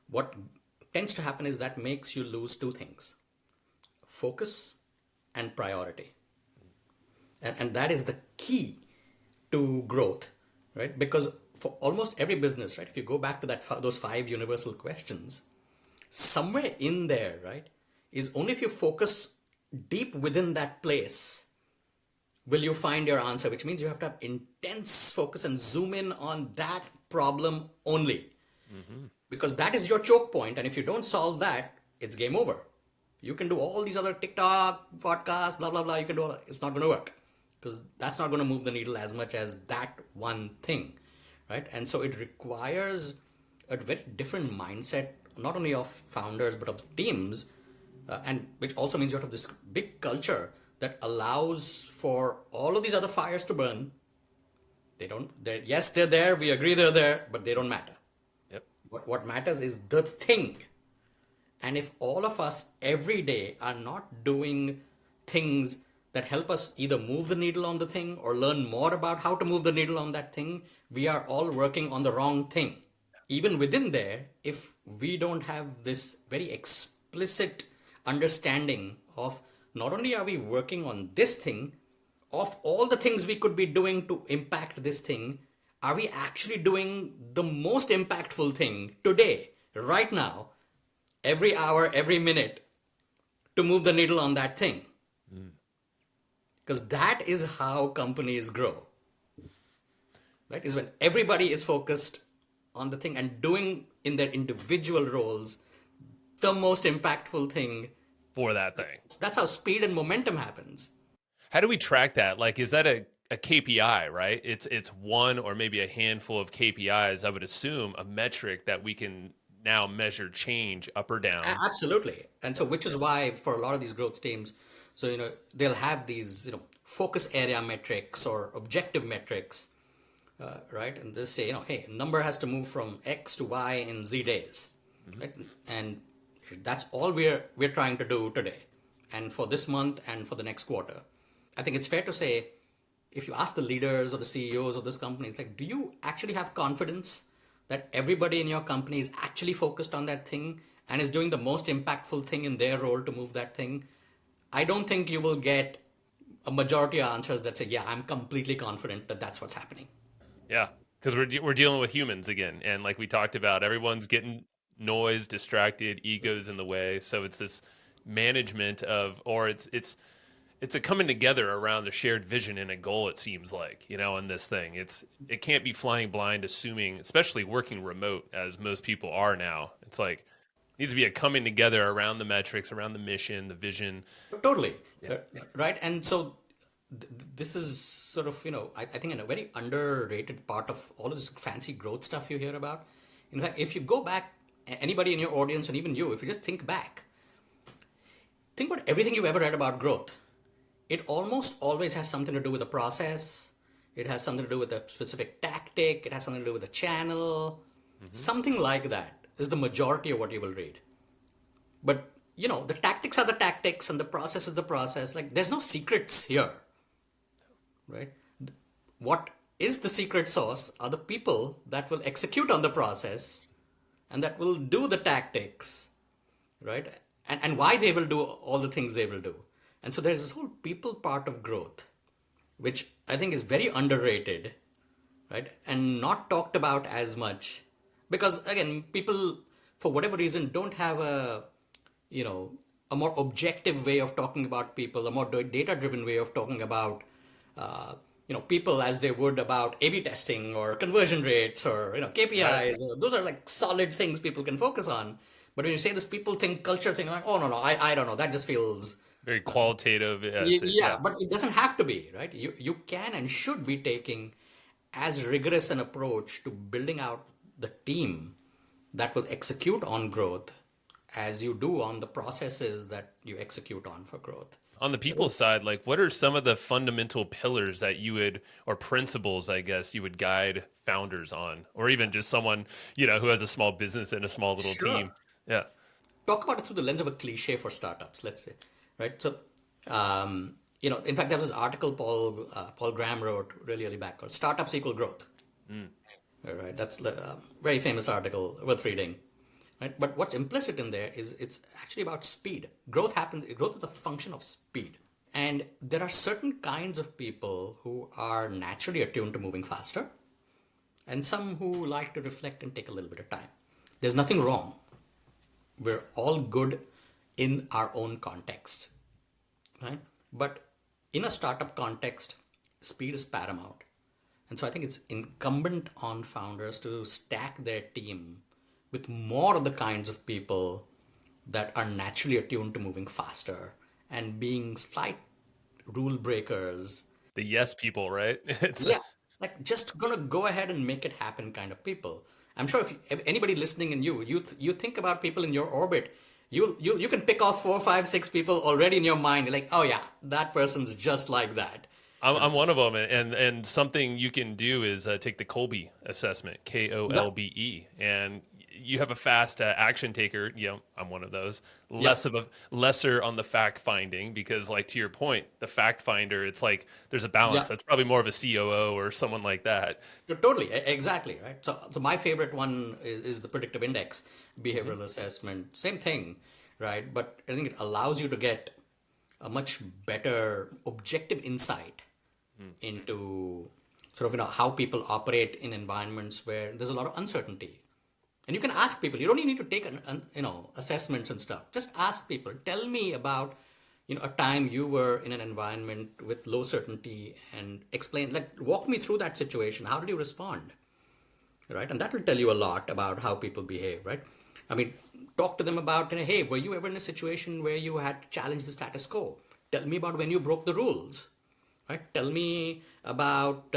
what tends to happen is that makes you lose two things: focus and priority. And that is the key to growth, right? Because for almost every business, right, if you go back to those five universal questions, somewhere in there, right, is only if you focus deep within that place will you find your answer, which means you have to have intense focus and zoom in on that problem only, Hmm. because that is your choke point. And if you don't solve that, it's game over. You can do all these other TikTok podcasts, blah blah blah, you can do all, it's not going to work because that's not going to move the needle as much as that one thing, right? And so it requires a very different mindset, not only of founders but of teams, and which also means you have this big culture that allows for all of these other fires to burn. Yes, they're there, we agree they're there, but they don't matter. Yep. What matters is the thing. And if all of us every day are not doing things that help us either move the needle on the thing or learn more about how to move the needle on that thing, we are all working on the wrong thing. Even within there, if we don't have this very explicit understanding of not only are we working on this thing, of all the things we could be doing to impact this thing, are we actually doing the most impactful thing today, right now, every hour, every minute, to move the needle on that thing? Mm. Because that is how companies grow, right? Is when everybody is focused on the thing and doing in their individual roles the most impactful thing. For that thing. That's how speed and momentum happens. How do we track that? Like, is that a KPI, right? It's one or maybe a handful of KPIs, I would assume, a metric that we can now measure change up or down. Absolutely. And so, which is why for a lot of these growth teams, so, they'll have these, focus area metrics or objective metrics, right? And they'll say, hey, number has to move from X to Y in Z days, Hmm. right? And that's all we're trying to do today, and for this month and for the next quarter. I think it's fair to say, if you ask the leaders or the CEOs of this company, it's like, do you actually have confidence that everybody in your company is actually focused on that thing and is doing the most impactful thing in their role to move that thing? I don't think you will get a majority of answers that say, yeah, I'm completely confident that that's what's happening. Yeah, because we're dealing with humans again, and like we talked about, everyone's getting noise, distracted, egos in the way. So it's this management of, or it's a coming together around a shared vision and a goal. It seems like, in this thing, it can't be flying blind, assuming, especially working remote as most people are now. It's like, Needs to be a coming together around the metrics, around the mission, the vision. Totally. Yeah. Uh, right. And so this is sort of, I think, in a very underrated part of all of this fancy growth stuff you hear about. In fact, if you go back, anybody in your audience, and even you, if you just think back, think about everything you've ever read about growth. It almost always has something to do with a process. It has something to do with a specific tactic. It has something to do with a channel. Something like that is the majority of what you will read. But, the tactics are the tactics and the process is the process. Like, there's no secrets here, right? What is the secret sauce are the people that will execute on the process and that will do the tactics, right? And why they will do all the things they will do. And so there's this whole people part of growth, which I think is very underrated, right? And not talked about as much because, again, people, for whatever reason, don't have a more objective way of talking about people, a more data-driven way of talking about, people as they would about A/B testing or conversion rates or Right. KPIs. Those are like solid things people can focus on. But when you say this people thing, culture thing, like, oh no, I don't know, that just feels Very qualitative. Yeah. It's yeah. yeah. But it doesn't have to be, right? You can and should be taking as rigorous an approach to building out the team that will execute on growth as you do on the processes that you execute on for growth. On the people side, like what are some of the fundamental pillars that you would, or principles, I guess, you would guide founders on, or even just someone, who has a small business and a small little Sure. team? Yeah. Talk about it through the lens of a cliche for startups, let's say, right? So, in fact, there was this article Paul Graham wrote really, really back called "Startups Equal Growth." Mm. All right, that's a very famous article worth reading. Right, but what's implicit in there is it's actually about speed. Growth happens. Growth is a function of speed, and there are certain kinds of people who are naturally attuned to moving faster, and some who like to reflect and take a little bit of time. There's nothing wrong. We're all good in our own contexts, right? But in a startup context, speed is paramount. And so I think it's incumbent on founders to stack their team with more of the kinds of people that are naturally attuned to moving faster and being slight rule breakers. The yes people, right? It's Yeah, like just gonna go ahead and make it happen kind of people. I'm sure if anybody listening and you think about people in your orbit, you can pick off four, five, six people already in your mind. You're like, oh yeah, that person's just like that. I'm one of them, and something you can do is take the Kolbe assessment, Yeah, KOLBE, and you have a fast action taker. I'm one of those. yeah, Lesser on the fact finding because, like to your point, the fact finder, it's like there's a balance. yeah. That's probably more of a COO or someone like that. Totally, exactly, right? So my favorite one is the predictive index Hmm. behavioral assessment. Same thing, right? But I think it allows you to get a much better objective insight into sort of how people operate in environments where there's a lot of uncertainty. And you can ask people. You don't even need to take assessments and stuff. Just ask people. Tell me about a time you were in an environment with low certainty and explain, like, walk me through that situation. How did you respond? Right? And that will tell you a lot about how people behave, right? I mean, talk to them about, hey, were you ever in a situation where you had to challenge the status quo? Tell me about when you broke the rules, right? Tell me about,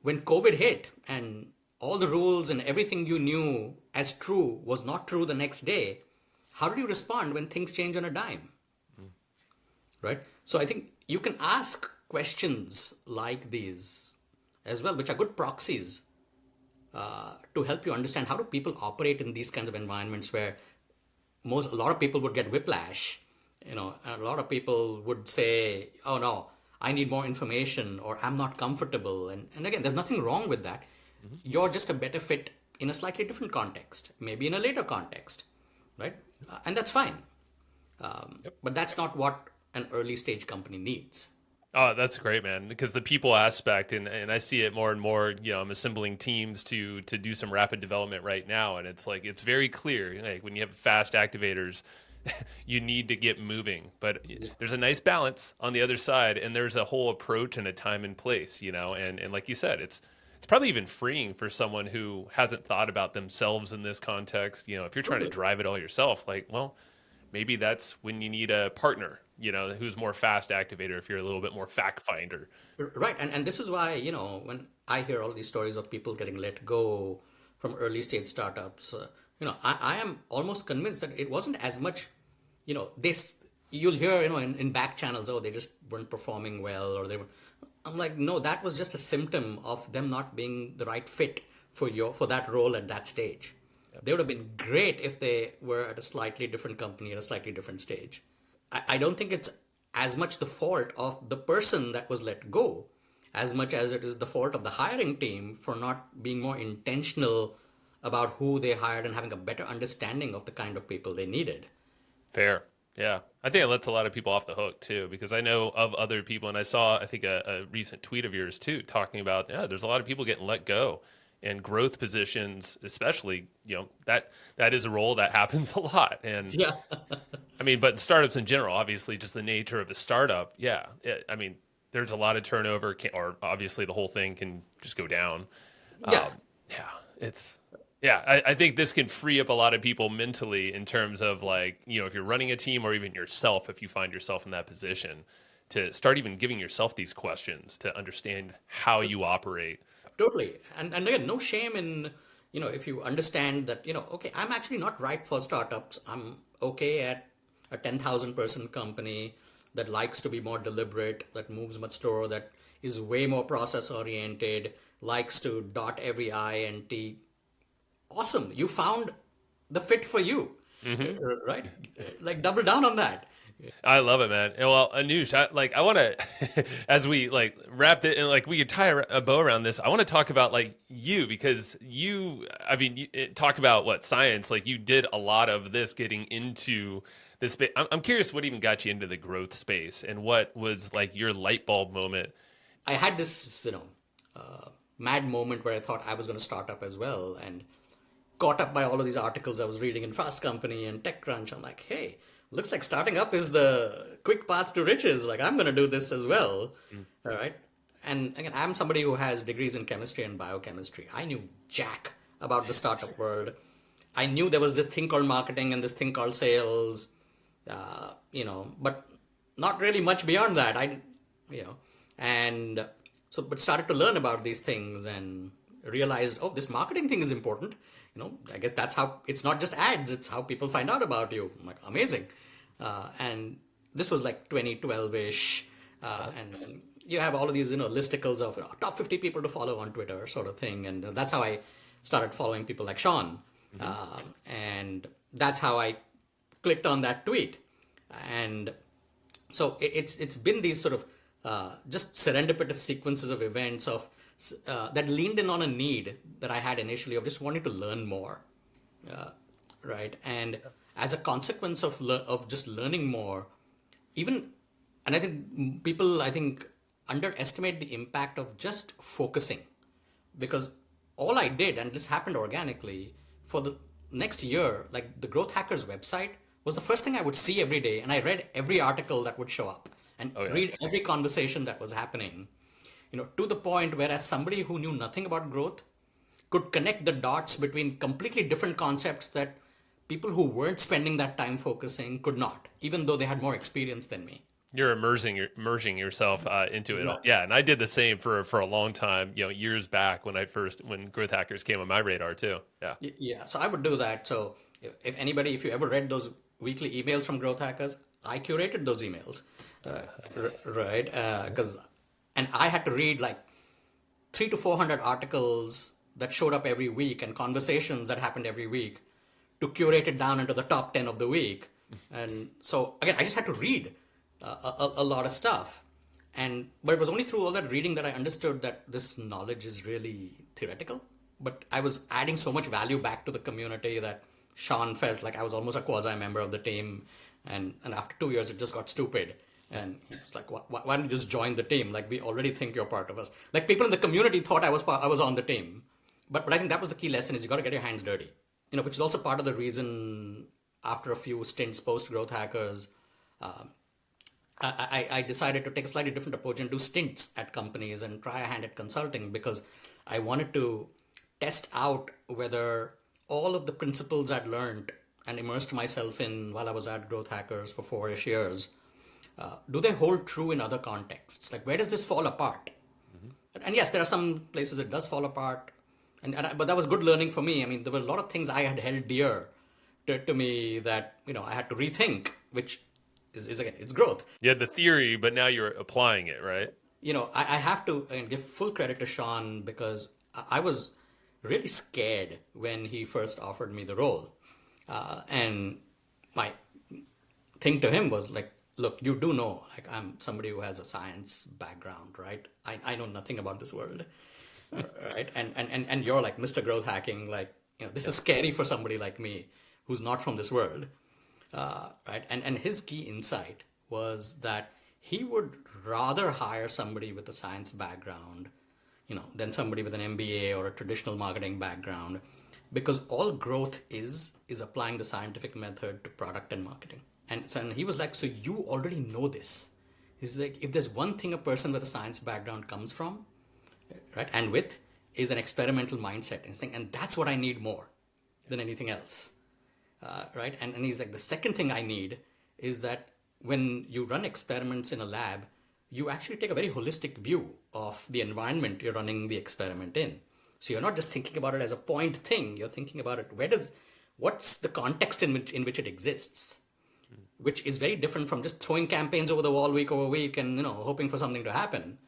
when COVID hit and all the rules and everything you knew as true was not true the next day. How did you respond when things change on a dime, right? So I think you can ask questions like these as well, which are good proxies to help you understand how do people operate in these kinds of environments where a lot of people would get whiplash, and a lot of people would say, oh no, I need more information or I'm not comfortable. And again, there's nothing wrong with that. Hmm. You're just a better fit in a slightly different context, maybe in a later context, right? And that's fine. Yep. But that's not what an early stage company needs. Oh, that's great, man. Because the people aspect, and I see it more and more. I'm assembling teams to do some rapid development right now, and it's like it's very clear. Like when you have fast activators, you need to get moving, but there's a nice balance on the other side, and there's a whole approach and a time and place. And like you said, it's it's probably even freeing for someone who hasn't thought about themselves in this context. If you're trying to Totally. drive it all yourself, like, well, maybe that's when you need a partner, who's more fast activator if you're a little bit more fact finder. Right, and this is why, when I hear all these stories of people getting let go from early stage startups, I am almost convinced that it wasn't as much, this, you'll hear, in back channels, oh, they just weren't performing well, or they were, I'm like, no, that was just a symptom of them not being the right fit for that role at that stage. They would have been great if they were at a slightly different company at a slightly different stage. I don't think it's as much the fault of the person that was let go as much as it is the fault of the hiring team for not being more intentional about who they hired and having a better understanding of the kind of people they needed. Fair. Yeah. I think it lets a lot of people off the hook too, because I know of other people, and I saw, I think, a recent tweet of yours too, talking about, yeah, there's a lot of people getting let go and growth positions, especially, that is a role that happens a lot. And Yeah. I mean, but startups in general, obviously, just the nature of a startup. Yeah. I mean, there's a lot of turnover, or obviously the whole thing can just go down. Yeah. Yeah, it's yeah. I think this can free up a lot of people mentally in terms of like if you're running a team or even yourself, if you find yourself in that position, to start even giving yourself these questions to understand how you operate. Totally. And again, no shame in, if you understand that, okay, I'm actually not right for startups. I'm okay at a 10,000 person company that likes to be more deliberate, that moves much slower, that is way more process oriented, likes to dot every I and T. Awesome. You found the fit for you, Hmm. right? Like double down on that. I love it, man. And well, Anuj, I want to, as we like wrap it and like we could tie a bow around this. I want to talk about like you because I mean, talk about what science. Like you did a lot of this getting into this. I'm curious what even got you into the growth space and what was like your light bulb moment. I had this, mad moment where I thought I was going to start up as well, and caught up by all of these articles I was reading in Fast Company and TechCrunch. I'm like, hey, looks like starting up is the quick path to riches. Like, I'm going to do this as well. Mm. All right. And again, I'm somebody who has degrees in chemistry and biochemistry. I knew jack about the startup world. I knew there was this thing called marketing and this thing called sales, but not really much beyond that. And so, but started to learn about these things and realized, oh, this marketing thing is important. I guess that's how it's not just ads, it's how people find out about you. I'm like, amazing. And this was like 2012 ish. And you have all of these, listicles of top 50 people to follow on Twitter sort of thing. And that's how I started following people like Sean. Mm-hmm. And that's how I clicked on that tweet. And so it's been these sort of just serendipitous sequences of events that leaned in on a need that I had initially of just wanting to learn more, right? And as a consequence of just learning more, even, and I think people underestimate the impact of just focusing, because all I did, and this happened organically, for the next year, like the Growth Hackers website was the first thing I would see every day, and I read every article that would show up and Oh yeah. read every conversation that was happening, to the point where as somebody who knew nothing about growth could connect the dots between completely different concepts that people who weren't spending that time focusing could not, even though they had more experience than me. You're immersing yourself into it all. Right. Yeah, and I did the same for a long time. Years back when growth hackers came on my radar too. Yeah. Yeah, so I would do that. So if you ever read those weekly emails from growth hackers, I curated those emails, right? And I had to read like 300 to 400 articles that showed up every week and conversations that happened every week to curate it down into the top 10 of the week. And so again, I just had to read a lot of stuff. But it was only through all that reading that I understood that this knowledge is really theoretical. But I was adding so much value back to the community that Sean felt like I was almost a quasi member of the team. And after 2 years, it just got stupid. And it's like, why don't you just join the team? Like, we already think you're part of us. Like, people in the community thought I was on the team. But I think that was the key lesson, is you got to get your hands dirty. Which is also part of the reason after a few stints post Growth Hackers, I decided to take a slightly different approach and do stints at companies and try a hand at consulting because I wanted to test out whether all of the principles I'd learned and immersed myself in while I was at Growth Hackers for 4-ish years, do they hold true in other contexts? Like, where does this fall apart? Hmm. And yes, there are some places it does fall apart, but that was good learning for me. I mean, there were a lot of things I had held dear to me that I had to rethink, which is again, it's growth. You had the theory, but now you're applying it, right? I have to give full credit to Sean because I was really scared when he first offered me the role. And my thing to him was like, look, you do know, like, I'm somebody who has a science background, right? I know nothing about this world, right? And you're like Mr. Growth Hacking, like, this is Yep. scary for somebody like me who's not from this world, right? And his key insight was that he would rather hire somebody with a science background, than somebody with an MBA or a traditional marketing background, because all growth is applying the scientific method to product and marketing. And he was like, so you already know this. He's like, if there's one thing a person with a science background comes from, right, and with, is an experimental mindset. And he's saying, and that's what I need more than anything else, right? And he's like, the second thing I need is that when you run experiments in a lab, you actually take a very holistic view of the environment you're running the experiment in. So you're not just thinking about it as a point thing. You're thinking about it. What's the context in which it exists, which is very different from just throwing campaigns over the wall week over week and hoping for something to happen.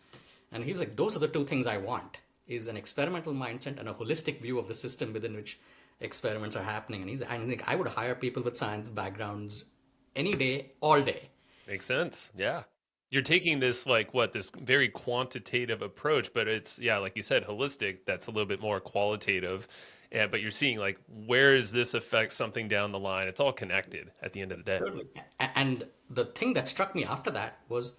And he's like, those are the two things I want: is an experimental mindset and a holistic view of the system within which experiments are happening. I think I would hire people with science backgrounds any day, all day. Makes sense. Yeah. You're taking this like what this very quantitative approach, but it's yeah, like you said, holistic. That's a little bit more qualitative, but you're seeing like where does this affect something down the line? It's all connected at the end of the day. Totally. And the thing that struck me after that was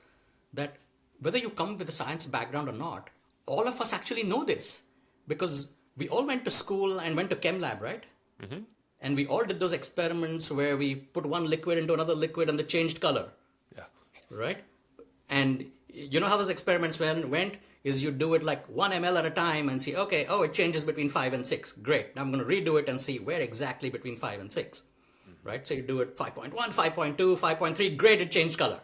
that whether you come with a science background or not, all of us actually know this because we all went to school and went to chem lab, right? Hmm. And we all did those experiments where we put one liquid into another liquid and they changed color, Yeah. right? And you know how those experiments went is you do it like 1 ml at a time and see, okay, oh, it changes between 5 and 6. Great. Now I'm going to redo it and see where exactly between 5 and 6, Hmm. right? So you do it 5.1, 5.2, 5.3. Great, it changed color.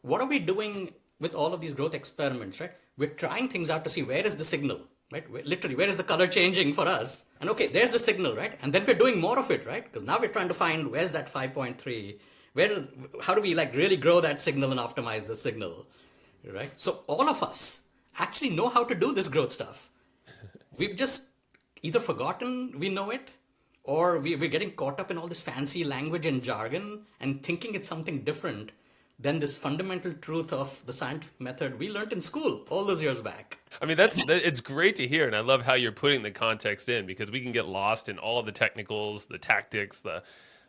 What are we doing with all of these growth experiments, right? We're trying things out to see where is the signal, right? Literally, where is the color changing for us? And okay, there's the signal, right? And then we're doing more of it, right? Because now we're trying to find where's that 5.3, how do we like really grow that signal and optimize the signal, right? So all of us actually know how to do this growth stuff. We've just either forgotten we know it, or we're getting caught up in all this fancy language and jargon and thinking it's something different than this fundamental truth of the scientific method we learned in school all those years back. I mean, it's great to hear, and I love how you're putting the context in because we can get lost in all the technicals, the tactics, oh,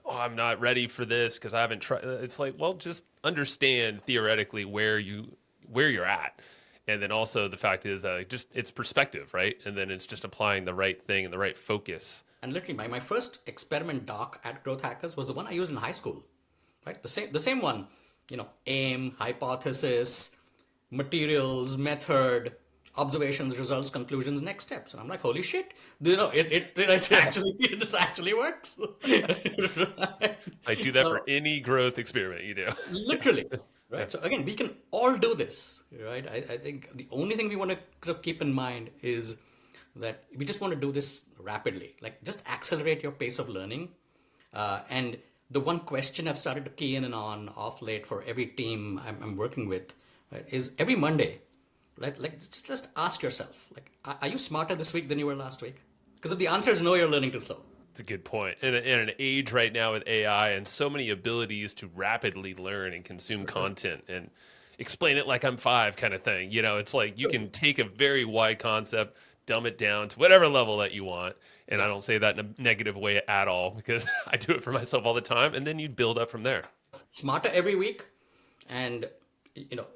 I'm not ready for this because I haven't tried. It's like, well, just understand theoretically where you're at, and then also the fact is just it's perspective, right? And then it's just applying the right thing and the right focus. And literally, my first experiment doc at Growth Hackers was the one I used in high school, right? The same one, aim, hypothesis, materials, method, observations, results, conclusions, next steps. And I'm like, holy shit, it Yeah, actually, this actually works. Right? I do that for So any growth experiment you do. literally, Yeah. right? So again, we can all do this, right? I think the only thing we want to kind of keep in mind is that we just want to do this rapidly, like just accelerate your pace of learning. And the one question I've started to key in and on off late for every team I'm working with, right, is every Monday, right? Like just ask yourself, like, are you smarter this week than you were last week? Because if the answer is no, you're learning too slow. It's a good point. In an age right now with AI and so many abilities to rapidly learn and consume content and explain it like I'm five kind of thing. It's like you can take a very wide concept, dumb it down to whatever level that you want. And I Yeah. don't say that in a negative way at all because I do it for myself all the time. And then you build up from there. Smarter every week, and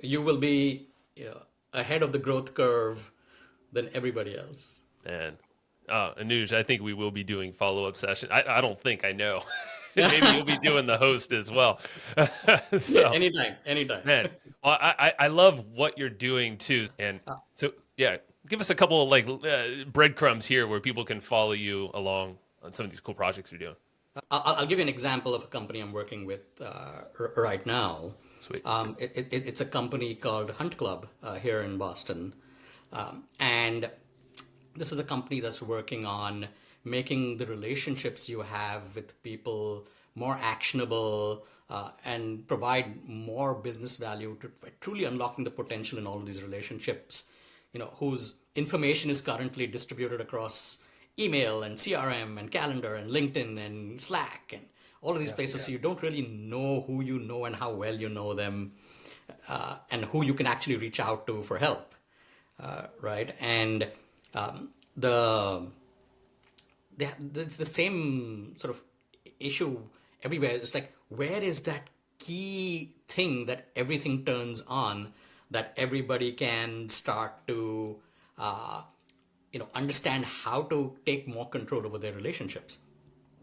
you will be ahead of the growth curve than everybody else. And Anuj, I think we will be doing follow up session. I don't think I know. maybe you'll be doing the host as well. Yeah, So, anytime. man, well, I love what you're doing too. And so, yeah, give us a couple of like breadcrumbs here where people can follow you along on some of these cool projects you're doing. I'll give you an example of a company I'm working with right now. Sweet. It's a company called Hunt Club here in Boston. And this is a company that's working on making the relationships you have with people more actionable and provide more business value to truly unlocking the potential in all of these relationships, whose information is currently distributed across email and CRM and calendar and LinkedIn and Slack and all of these places. So you don't really know who you know and how well you know them, and who you can actually reach out to for help, right? And the it's the same sort of issue everywhere. It's like, where is that key thing that everything turns on, that everybody can start to understand how to take more control over their relationships?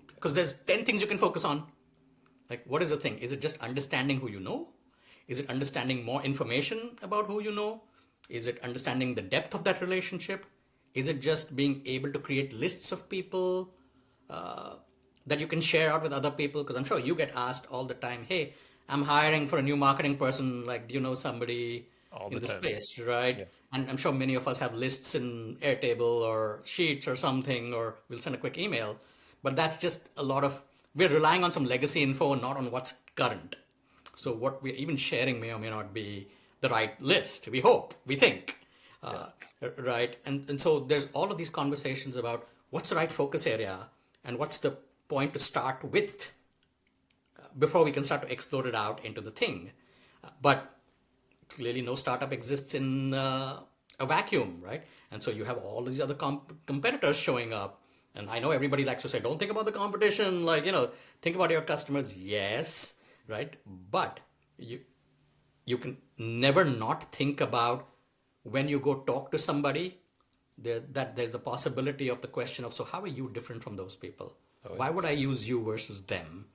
Because there's 10 things you can focus on. Like, what is the thing? Is it just understanding who you know? Is it understanding more information about who you know? Is it understanding the depth of that relationship? Is it just being able to create lists of people that you can share out with other people? Because I'm sure you get asked all the time, hey, I'm hiring for a new marketing person. Like, do you know somebody All in the this time. space, Yeah. right? And I'm sure many of us have lists in Airtable or Sheets or something, or we'll send a quick email. But that's just we're relying on some legacy info, not on what's current. So what we're even sharing may or may not be the right list. We hope, we think, Yeah. uh, right? And so there's all of these conversations about what's the right focus area and what's the point to start with before we can start to explode it out into the thing. But clearly, no startup exists in a vacuum, right? And so you have all these other competitors showing up. And I know everybody likes to say, don't think about the competition, like, think about your customers. Yes, right? But you can never not think about, when you go talk to somebody, that there's the possibility of the question of, so how are you different from those people? Oh Why yeah. would I use you versus them?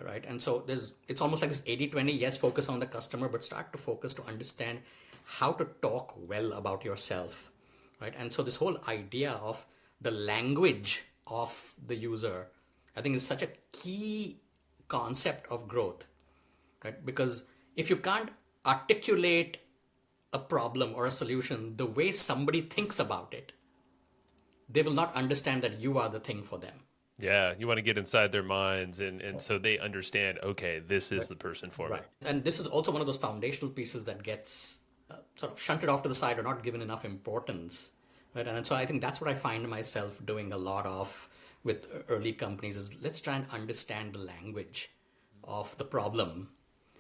Right? And so it's almost like this 80-20. Yes, focus on the customer, but start to focus to understand how to talk well about yourself, right? And so this whole idea of the language of the user, I think, is such a key concept of growth, right? Because if you can't articulate a problem or a solution the way somebody thinks about it, they will not understand that you are the thing for them. Yeah. You want to get inside their minds and so they understand, okay, this is the person for me. Right. And this is also one of those foundational pieces that gets sort of shunted off to the side or not given enough importance. Right. And so I think that's what I find myself doing a lot of with early companies is, let's try and understand the language of the problem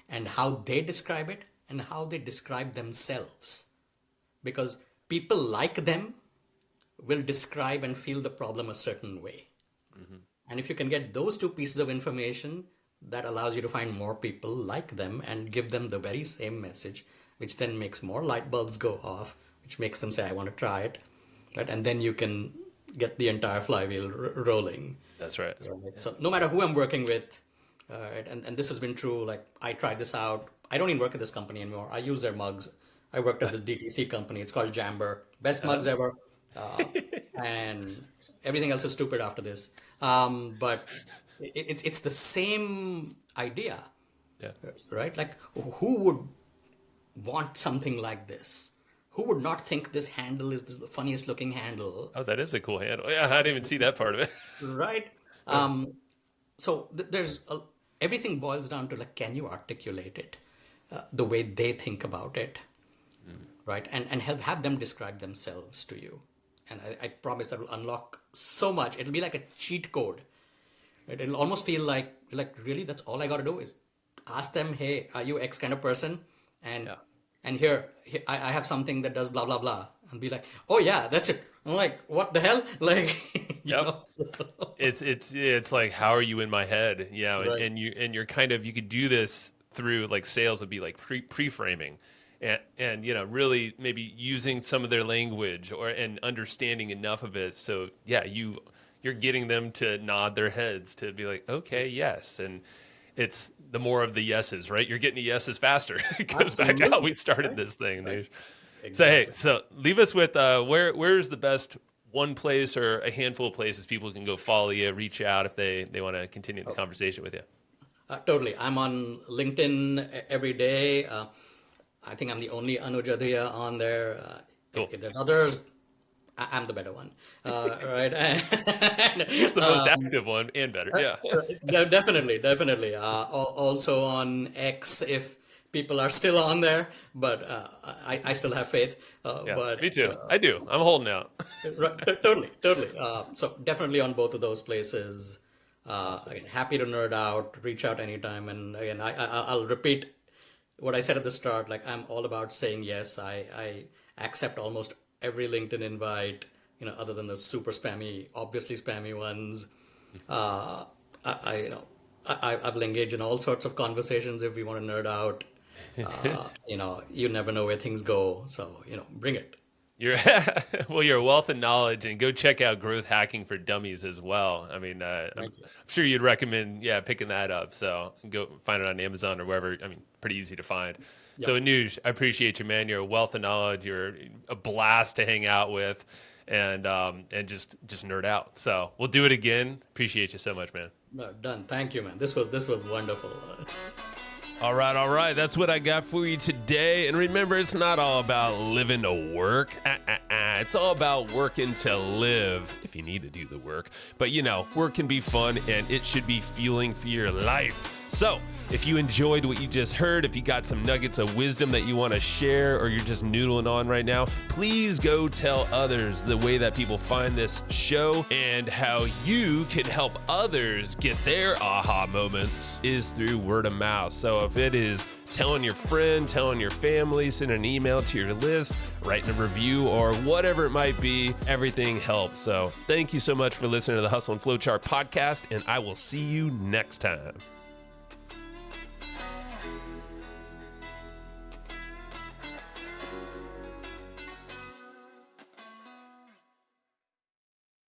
and how they describe it and how they describe themselves. Because people like them will describe and feel the problem a certain way. Hmm. And if you can get those two pieces of information, that allows you to find more people like them and give them the very same message, which then makes more light bulbs go off, which makes them say, I want to try it. Right? And then you can get the entire flywheel rolling. That's right. Right? Yeah. So no matter who I'm working with, right, and this has been true, like I tried this out. I don't even work at this company anymore. I use their mugs. I worked at this DTC company. It's called Jamber. Best mugs Uh-huh. ever. And everything else is stupid after this. But it's the same idea, Yeah. right? Like, who would want something like this? Who would not think this handle is the funniest looking handle, Oh, that is a cool handle. Yeah, I didn't even see that part of it. right? So everything boils down to, like, can you articulate it the way they think about it, Mm. right? And have them describe themselves to you. And I promise that will unlock so much. It'll be like a cheat code. Right? It'll almost feel like really that's all I got to do is ask them, hey, are you X kind of person? And Yeah. here I have something that does blah blah blah, and be like, oh yeah, that's it. I'm like, what the hell? Like, Yep. so, It's like, how are you in my head? Yeah, right. and you're kind of, you could do this through, like, sales would be like pre-framing, and really maybe using some of their language or and understanding enough of it. So yeah, you're getting them to nod their heads to be like, okay, yes. And it's the more of the yeses, right? You're getting the yeses faster because that's how we started this thing. Right. Exactly. So, hey, so leave us with where's the best one place or a handful of places people can go follow you, reach out if they want to continue the conversation with you. Totally. I'm on LinkedIn every day. I think I'm the only Anuj Adhiya on there. Cool. If there's others, I'm the better one, right? It's the most active one and better, yeah. Definitely. Also on X, if people are still on there, but I still have faith. Yeah, but me too. I do. I'm holding out. Right, totally. So definitely on both of those places. Again, happy to nerd out. Reach out anytime, and again, I'll repeat what I said at the start. Like, I'm all about saying yes. I accept almost every LinkedIn invite, other than the super spammy, obviously spammy ones. I will engage in all sorts of conversations if we want to nerd out. You never know where things go, so bring it. You're a wealth of knowledge, and go check out Growth Hacking for Dummies as well. I mean, I'm sure you'd recommend, picking that up. So go find it on Amazon or wherever. I mean, pretty easy to find. Yep. So Anuj, I appreciate you, man. You're a wealth of knowledge. You're a blast to hang out with, and just nerd out. So we'll do it again. Appreciate you so much, man. No, done. Thank you, man. This was wonderful. All right. That's what I got for you today. And remember, it's not all about living to work. It's all about working to live, if you need to do the work. But, work can be fun, and it should be fueling for your life. So if you enjoyed what you just heard, if you got some nuggets of wisdom that you want to share, or you're just noodling on right now, please go tell others the way that people find this show and how you can help others get their aha moments is through word of mouth. So if it is telling your friend, telling your family, sending an email to your list, writing a review, or whatever it might be, everything helps. So thank you so much for listening to the Hustle and Flowchart podcast, and I will see you next time.